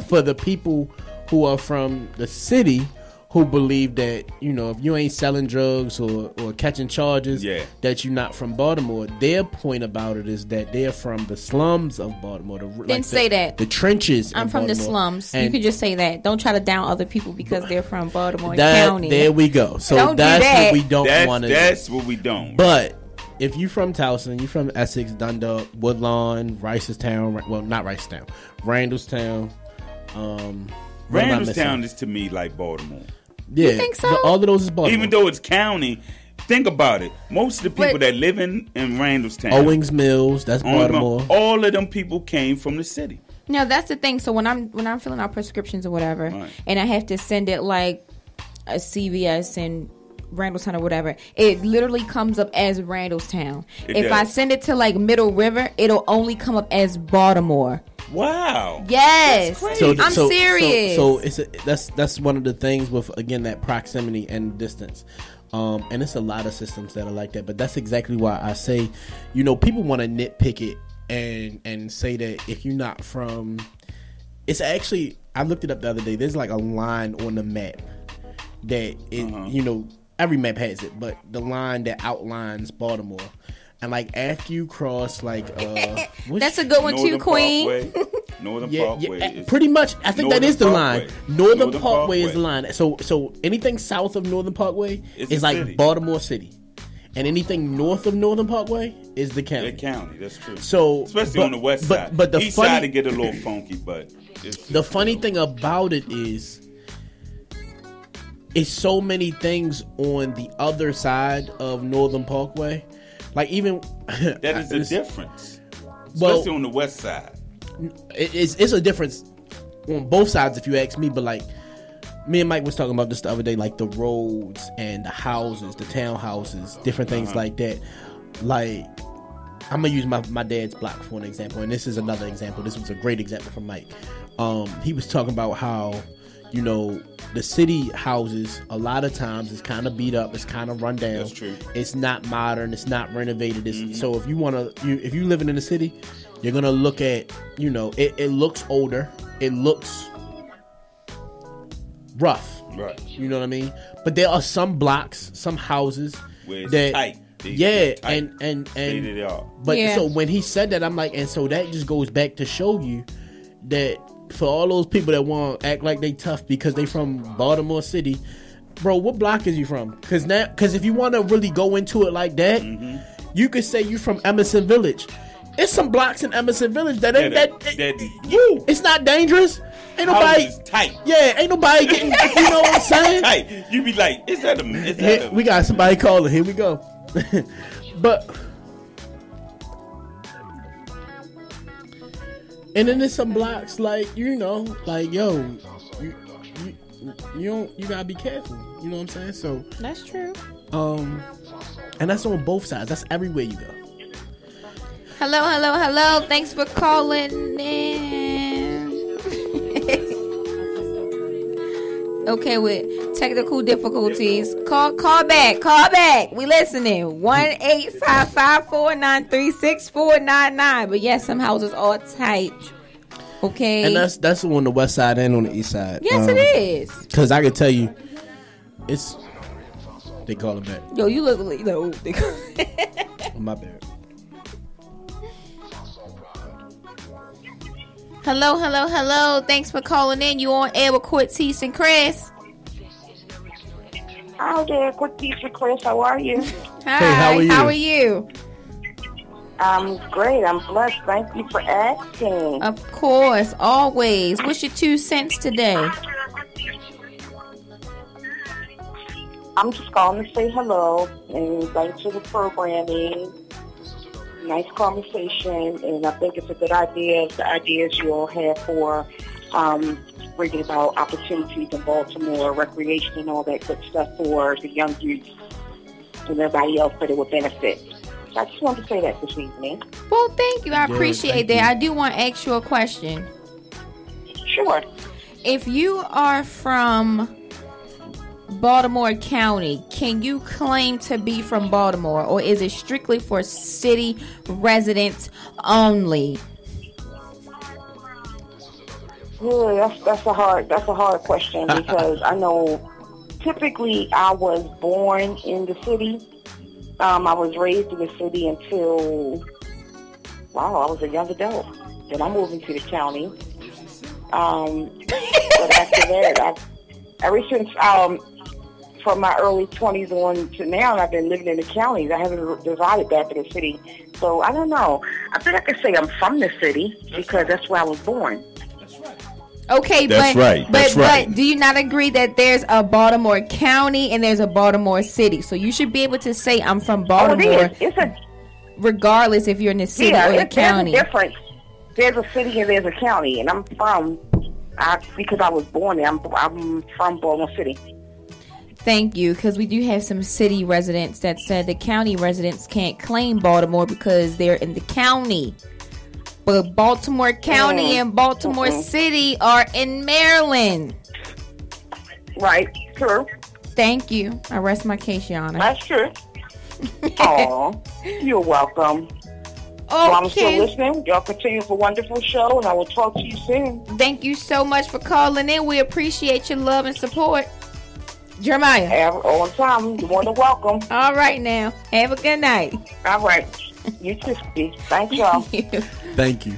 for the people who are from the city who believe that, you know, if you ain't selling drugs or catching charges, that you're not from Baltimore, their point about it is that they're from the slums of Baltimore. Then say that. The trenches. I'm from Baltimore. the slums. And you can just say that. Don't try to down other people because they're from Baltimore County. There we go. So that's what we don't want to do. That's what we don't. But if you from Towson, you from Essex, Dundalk, Woodlawn, Ricestown, well, not Ricestown, Randallstown. Randallstown is to me like Baltimore. Yeah, you think so? All of those is Baltimore. Even though it's county, think about it. Most of the people that live in Randallstown, Owings Mills, that's Baltimore. All of them people came from the city. No, that's the thing. So when I'm filling out prescriptions or whatever, and I have to send it like a CVS and Randallstown or whatever, it literally comes up as Randallstown. If I send it to like Middle River, it'll only come up as Baltimore. Wow. Yes. I'm serious. So that's one of the things with, again, that proximity and distance. And it's a lot of systems that are like that. But that's exactly why I say, you know, people want to nitpick it and say that if you're not from, it's actually, I looked it up the other day. There's like a line on the map that you know, every map has it, but the line that outlines Baltimore, and like after you cross like that's a good one too, Queen. Northern Parkway. Pretty much, I think that is the line. Northern Parkway is the line. So anything south of Northern Parkway is like city. Baltimore City, and anything north of Northern Parkway is the county. The county, that's true. So especially on the west side, but the east funny, side to get a little funky, but the funny thing about it is, it's so many things on the other side of Northern Parkway. Like even that is a difference, especially on the west side. It's a difference on both sides, if you ask me. But like me and Mike was talking about this the other day, like the roads and the houses, the townhouses, different things like that. Like, I'm gonna use my dad's block for an example, and this is another example. This was a great example from Mike. He was talking about how, you know, the city houses a lot of times is kind of beat up, it's kind of run down. That's true. It's not modern, it's not renovated. So if you living in the city, you're gonna look at, you know, it looks older, it looks rough, right? You know what I mean? But there are some blocks, some houses where it's that tight. And but yeah. So when he said that, I'm like, and so that just goes back to show you that for all those people that want to act like they tough because they from Baltimore City, bro, what block is you from? Because if you want to really go into it like that, you could say you from Emerson Village. It's some blocks in Emerson Village that ain't it's not dangerous. Ain't nobody tight. Yeah, ain't nobody getting. You know what I'm saying? Tight. You be like, is that a? We got somebody calling. Here we go. But and then there's some blocks like, you know, like, yo, you gotta be careful. You know what I'm saying? So that's true. And that's on both sides. That's everywhere you go. Hello. Thanks for calling in. Okay, with technical difficulties, call back. We listening. 1-855-493-6499. But yes, some houses are tight. Okay, and that's on the west side and on the east side. Yes, it is. Because I can tell you, it's they call it back. Yo, you look like My bad. Hello. Thanks for calling in. You on air with Cortese and Chris. Hi there, Cortese and Chris. How are you? Hi. Hey, how are you? I'm great. I'm blessed. Thank you for asking. Of course, always. What's your 2 cents today? I'm just calling to say hello and thanks for the programming. Nice conversation, and I think it's a good idea. The ideas you all have for bringing about opportunities in Baltimore, recreation, and all that good stuff for the young youth and everybody else that it would benefit. So I just wanted to say that this evening. Well, thank you. I appreciate that. I do want to ask you a question. Sure. If you are from Baltimore County, can you claim to be from Baltimore, or is it strictly for city residents only? Yeah, that's a hard question because I know typically I was born in the city. I was raised in the city until I was a young adult. Then I moved into the county. But after that, ever since from my early 20s on to now, I've been living in the counties. I haven't resided back in the city. So I don't know. I think I could say I'm from the city because that's where I was born. Okay, but do you not agree that there's a Baltimore County and there's a Baltimore City? So you should be able to say I'm from Baltimore, regardless if you're in the city or the county. There's a difference. There's a city and there's a county, and I'm because I was born there. I'm from Baltimore City. Thank you, because we do have some city residents that said the county residents can't claim Baltimore because they're in the county. But Baltimore County and Baltimore City are in Maryland. Right, true. Thank you. I rest my case, Your Honor. That's true. Oh, you're welcome. Well, I'm still listening. Y'all continue with a wonderful show, and I will talk to you soon. Thank you so much for calling in. We appreciate your love and support. Jeremiah. All the time. You're more than welcome. All right, now. Have a good night. All right. You too, Steve. Thank y'all. Thank you.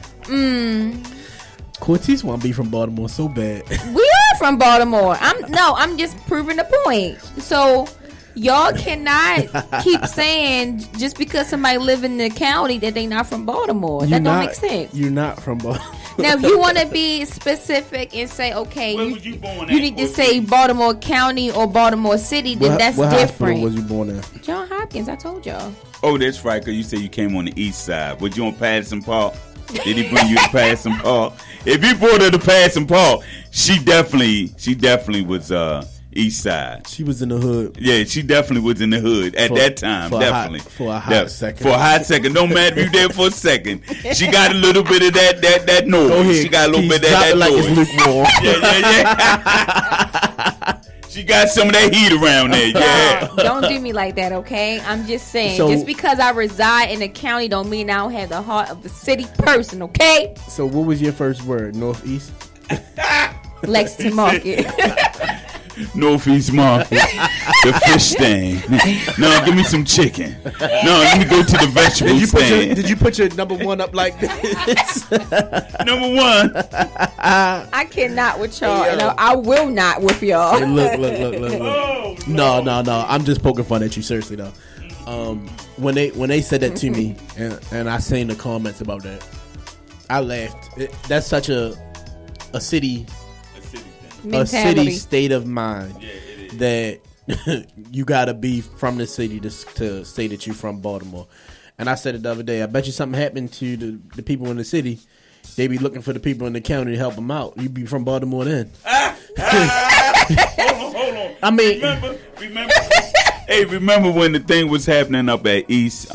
Cortese want to be from Baltimore so bad. We are from Baltimore. I'm just proving the point. So y'all cannot keep saying just because somebody live in the county that they not from Baltimore. That don't make sense. You're not from Baltimore. Now, if you want to be specific and say, okay, you need to say Baltimore County or Baltimore City, then that's what different. What hospital was you born at? John Hopkins, I told y'all. Oh, that's right, because you said you came on the east side. Was you on Patterson Park? Did he bring you to Patterson Park? If he brought her to Patterson Park, she definitely was East Side. She was in the hood. Yeah, she definitely was in the hood at that time. Definitely for a hot second. For a hot second. No matter if you there for a second, she got a little bit of that noise. Go ahead, she got a little bit of that like noise. It's lukewarm. Yeah. She got some of that heat around there. Yeah. Don't do me like that, okay? I'm just saying. So- just because I reside in the county don't mean I don't have the heart of the city person, okay? So what was your first word? Northeast? Lexington Market. Northeast Market, the fish stand. No, give me some chicken. No, let me go to the vegetable stand. Did you put your number one up like this? Number one. I cannot with y'all, and I will not with y'all. Hey, look. Oh, No. I'm just poking fun at you, seriously though. When they said that to me, and I seen the comments about that, I laughed. That's such a city. A city state of mind that you gotta be from the city to say that you're from Baltimore. And I said it the other day. I bet you something happened to the people in the city. They be looking for the people in the county to help them out. You be from Baltimore then. Hold on. I mean, remember. Hey, remember when the thing was happening up at East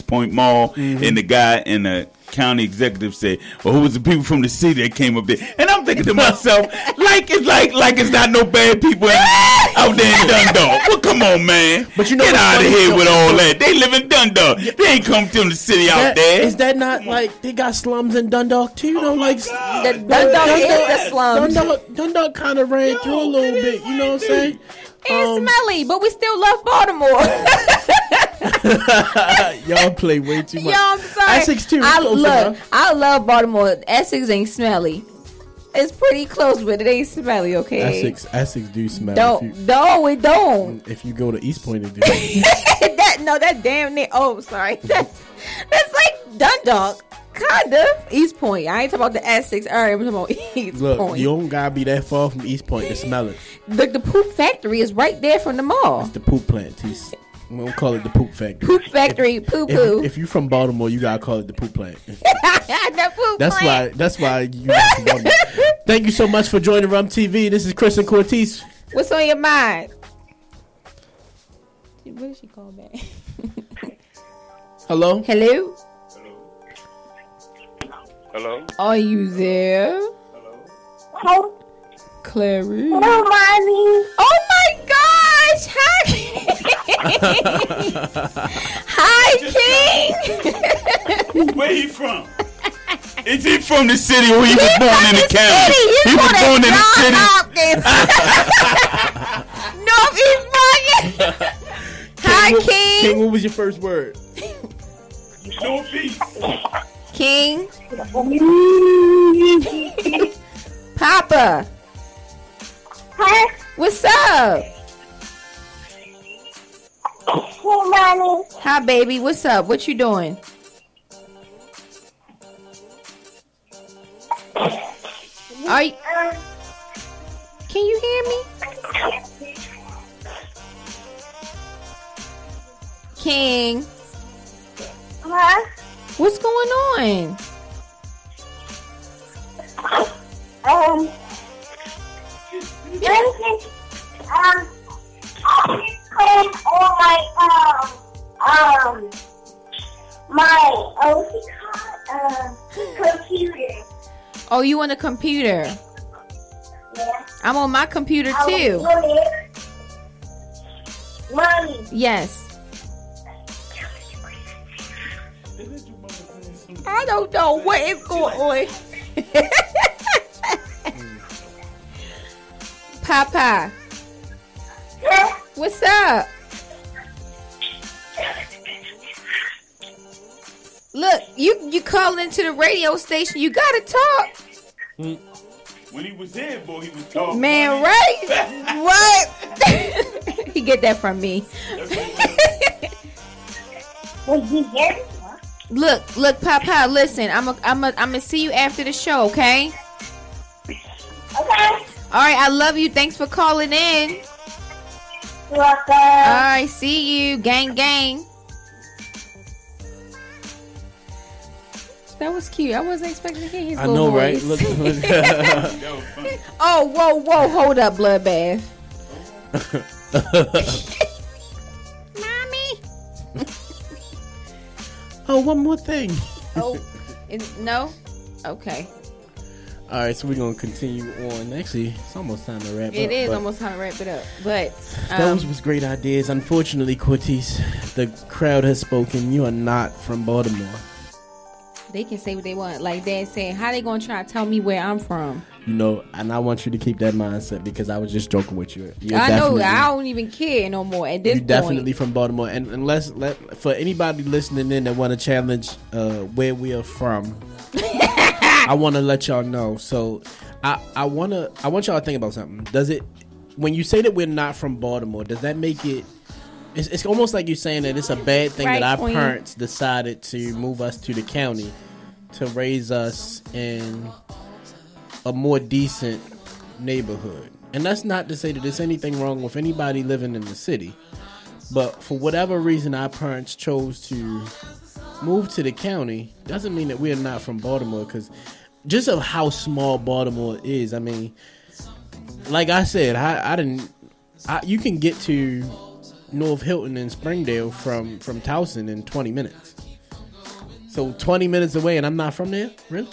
Point Mall, and the guy in the county executive said, "Well, who was the people from the city that came up there?" And I'm thinking to myself, like it's not no bad people out there in Dundalk. Well, come on, man. But you know, get out of here with all that. They live in Dundalk. They ain't come from the city out there. Is that not like they got slums in Dundalk too? You know, like Dundalk is the slums. Dundalk kind of ran through a little bit. You know what I'm saying? It's smelly, but we still love Baltimore. Y'all play way too much. Yo, I'm sorry. Essex too. I love Baltimore. Essex ain't smelly. It's pretty close, but it ain't smelly. Okay. Essex do smell. It don't. If you go to East Point, it do. that damn near. Oh, sorry. That's like Dundalk. Kind of. East Point. I ain't talking about the Essex area. I'm talking about East Look, Point. you don't gotta be that far from East Point to smell it. Look, the poop factory is right there from the mall. It's the poop plant. We don't call it the poop factory. Poop factory, poo-poo. If you from Baltimore, you gotta call it the poop plant. The poop plant. That's why you got from Baltimore. Thank you so much for joining Rum TV. This is Chris and Cortez. What's on your mind? What did she call back? Hello? Hello? Are you there? Hello? Clary? Hello, Mommy. Oh my gosh! Hi, King! Where he from? Is he from the city or he was born in the county? He was born in the city. Northeast Market. Hi, King. King, what was your first word? Northeast. King. Papa. Hi. What's up? Hey, Mommy. Hi, baby. What's up? What you doing? Are you, can you hear me? King. Huh? What's going on? Everything, playing on what's it called? Computer. Oh, you on the computer? Yeah. I'm on my computer too. Mommy. Yes. I don't know what is going on. Papa, what's up? Look, you call into the radio station. You gotta talk. When he was here, boy, he was talking. Man, right? What? He get that from me. Was he here? Look, Papa. Listen, I'm gonna see you after the show, okay? Okay. All right, I love you. Thanks for calling in. You're welcome. All right, see you, gang. That was cute. I wasn't expecting to hear his I little know, right? voice. Look. Oh, whoa, hold up, bloodbath. Mommy. Oh, one more thing. Oh, no? Okay. All right, so we're going to continue on. Actually, it's almost time to wrap up. It is almost time to wrap it up. But those was great ideas. Unfortunately, Cortez, the crowd has spoken. You are not from Baltimore. they can say what they want. Like Dad saying, how they going to try to tell me where I'm from? You know, and I want you to keep that mindset because I was just joking with you. I know. I don't even care no more at this point. You're definitely from Baltimore. And for anybody listening in that want to challenge where we are from, I want to let y'all know. So I want y'all to think about something. Does it, when you say that we're not from Baltimore, does that make it, it's almost like you're saying that it's a bad thing right, that our Queen. parents decided to move us to the county to raise us in a more decent neighborhood. And that's not to say that there's anything wrong with anybody living in the city. But for whatever reason our parents chose to move to the county, doesn't mean that we're not from Baltimore, because just of how small Baltimore is. I mean, like I said, you can get to North Hilton and Springdale from Towson in 20 minutes. So 20 minutes away and I'm not from there? Really?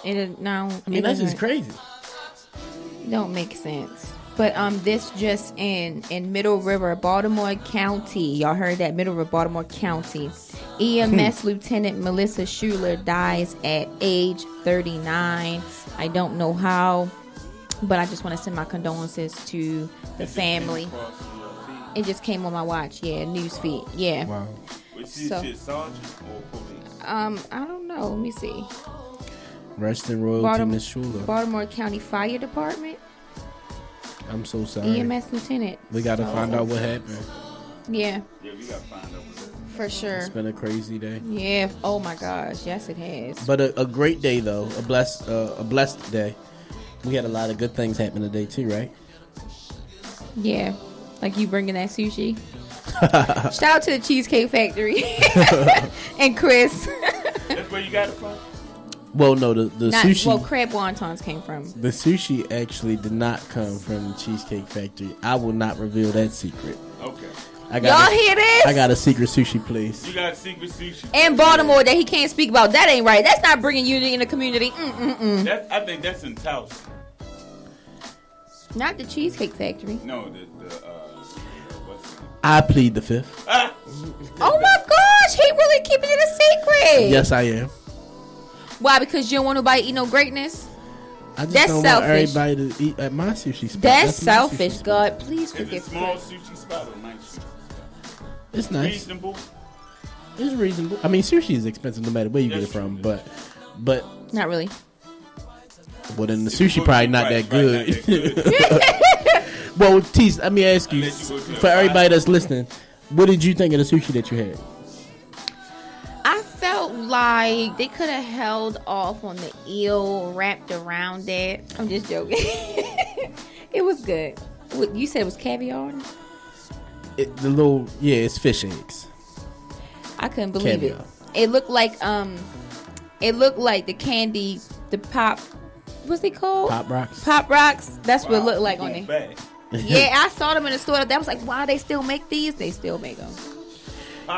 That's just crazy. Don't make sense. But this just in Middle River, Baltimore County. Y'all heard that? Middle River, Baltimore County. EMS Lieutenant Melissa Schuler dies at age 39. I don't know how, but I just want to send my condolences to the family. It just came on my watch. Yeah, news feed. Yeah. Wow. Was she sergeant or police? I don't know. Let me see. Rest in royalty, Miss Schuler. Baltimore County Fire Department. I'm so sorry. EMS Lieutenant. We got to find out what happened. Yeah. Yeah, we got to find out what happened. For sure. It's been a crazy day. Yeah. Oh my gosh. Yes, it has. But a great day though. A blessed day. We had a lot of good things happen today too, right? Yeah. Like you bringing that sushi. Shout out to the Cheesecake Factory and Chris. That's where you got it from? Well, no, the sushi. Well, crab wontons came from. The sushi actually did not come from the Cheesecake Factory. I will not reveal that secret. Okay. Y'all hear this? I got a secret sushi place. You got a secret sushi. In Baltimore that he can't speak about. That ain't right. That's not bringing unity in the community. I think that's in Towson. Not the Cheesecake Factory. No, what's it? I plead the fifth. Ah! Oh my gosh, he really keeping it a secret. Yes, I am. Why? Because you don't want nobody to eat no greatness? I just That's don't selfish. want everybody to eat at my sushi spot. That's my selfish. sushi spot. God, please Is it a forgive small me. sushi spot or nice sushi? It's nice. Reasonable? It's reasonable. I mean, sushi is expensive no matter where you get it from, but Not really. well, then the sushi probably not that good. Not that good. Well, Tease, let me ask you, Unless you go to for everybody that's listening, what did you think of the sushi that you had? I felt like they could have held off on the eel wrapped around it. I'm just joking. It was good. What, you said it was caviar? It's fish eggs. I couldn't believe Caviar. it. It looked like the candy, the pop. What's it called? Pop Rocks. Pop Rocks. That's what it Wow, looked like you on going it. back. Yeah, I saw them in the store. That was like, wow, they still make these? They still make them.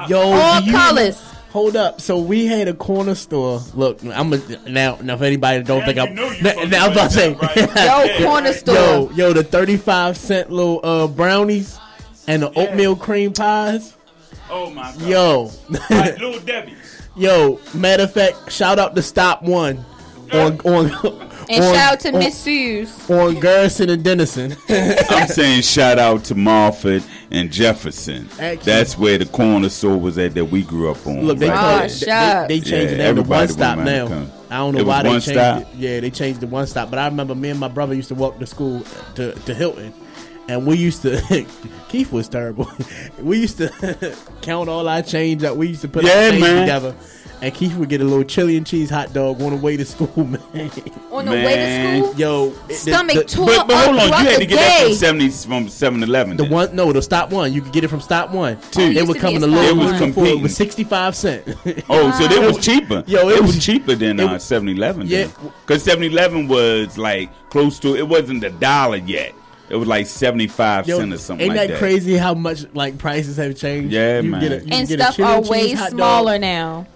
Yo, All do you colors. Hold up. So we had a corner store. Look, now if anybody don't think I'm now I'm about to say Right. Yo, corner store. Yo, the 35-cent little brownies and the oatmeal cream pies. Oh my God. Yo. Like Little Debbie. Yo, matter of fact, shout out to Stop One And shout out to Miss Sue's. on Garrison and Dennison. I'm saying shout out to Marford and Jefferson. Actually- That's where the corner store was at that we grew up on. Look, they right call there. it. shut They changed Yeah, it to One everybody Stop went around now. the corner. I don't know It was why they One changed Stop? it. Yeah, they changed to One Stop. But I remember me and my brother used to walk to school to Hilton, and we used to. Keith was terrible. We used to count all our change that we used to put our change together, And Keith would get a little chili and cheese hot dog on the way to school, man. On the way to school? Yo. Stomach tore but hold on. You had to get that from 7-Eleven. The one, no, the Stop One. You could get it from Stop One. They would come in a little one for it was 65 cents. Oh, so it was cheaper. Yo, it was cheaper than 7-Eleven. Yeah. Because 7-Eleven was like close to, it wasn't $1 yet. It was like 75 cents or something like that. Ain't that crazy how much like prices have changed? Yeah, man. And stuff are way smaller now.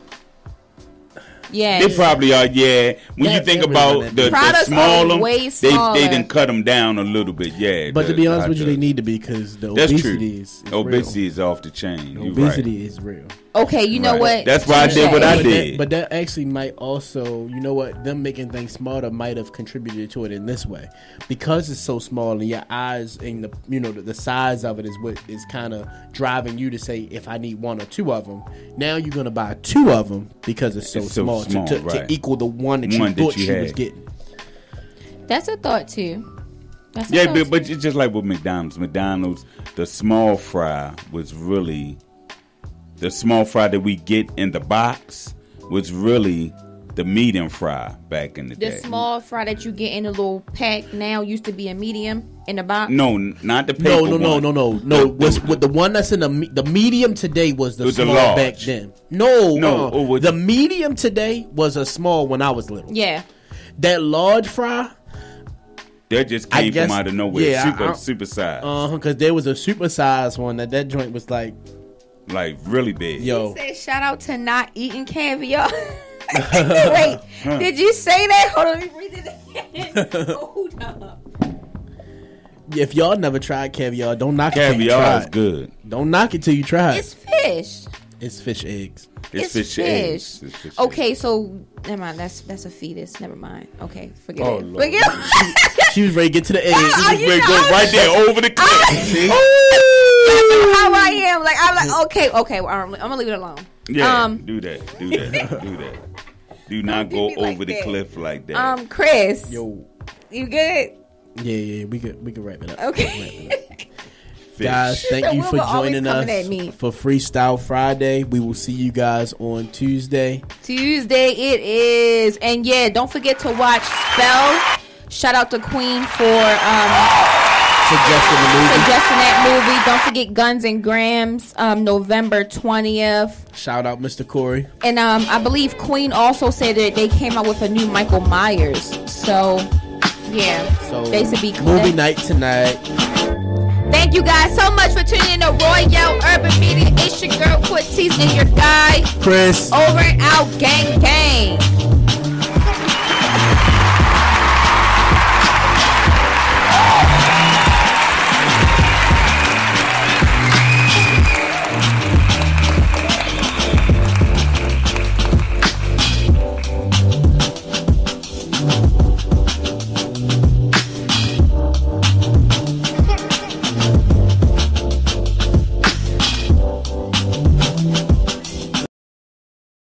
Yeah, they probably are. Yeah, when you think about the smaller, they didn't cut them down a little bit. Yeah, but to be honest with you, they need to be because the obesity is off the chain. Obesity is real. Okay, you know what? That's why I did what I did. But that actually might also, you know what? Them making things smarter might have contributed to it in this way, because it's so small and your eyes and the size of it is what is kind of driving you to say, if I need one or two of them, now you're gonna buy two of them because it's so small to equal the one that you thought you was getting. That's a thought too. But it's just like with McDonald's. McDonald's, the small fry was really. The small fry that we get in the box was really the medium fry back in the day. The small fry that you get in a little pack now used to be a medium in the box? No, not the paper one. No. With the one that's in the medium today was the small back then. No. The medium today was a small when I was little. Yeah. That large fry... That just came from out of nowhere. Yeah, super size. Because there was a super size one that joint was like really big. Yo. He said shout out to not eating caviar. Wait, did you say that? Hold on, let me read it again. Hold up. If y'all never tried caviar, don't knock it till you try it. Caviar is good. Don't knock it till you try it. It's fish. It's fish eggs. It's fish eggs. Okay, so never mind. That's a fetus. Never mind. Okay, forget it. Lord. Forget it. She was ready to get to the eggs. She was ready to go right there over the cliff. How I am. I'm like, okay. I'm gonna leave it alone. Yeah, do that. Do not go over the cliff like that. Chris. Yo. You good? Yeah. We could wrap it up. Okay. Guys, thank you for joining us for Freestyle Friday. We will see you guys on Tuesday. Tuesday it is. And yeah, don't forget to watch Spell. Shout out to Queen for suggesting that movie. Don't forget Guns and Grams, November 20th. Shout out Mr. Corey. And I believe Queen also said that they came out with a new Michael Myers. So yeah, so they should be movie night tonight. Thank you guys so much for tuning in to Royale Urban Media. It's your girl Cortez and your guy Chris. Over and out, gang.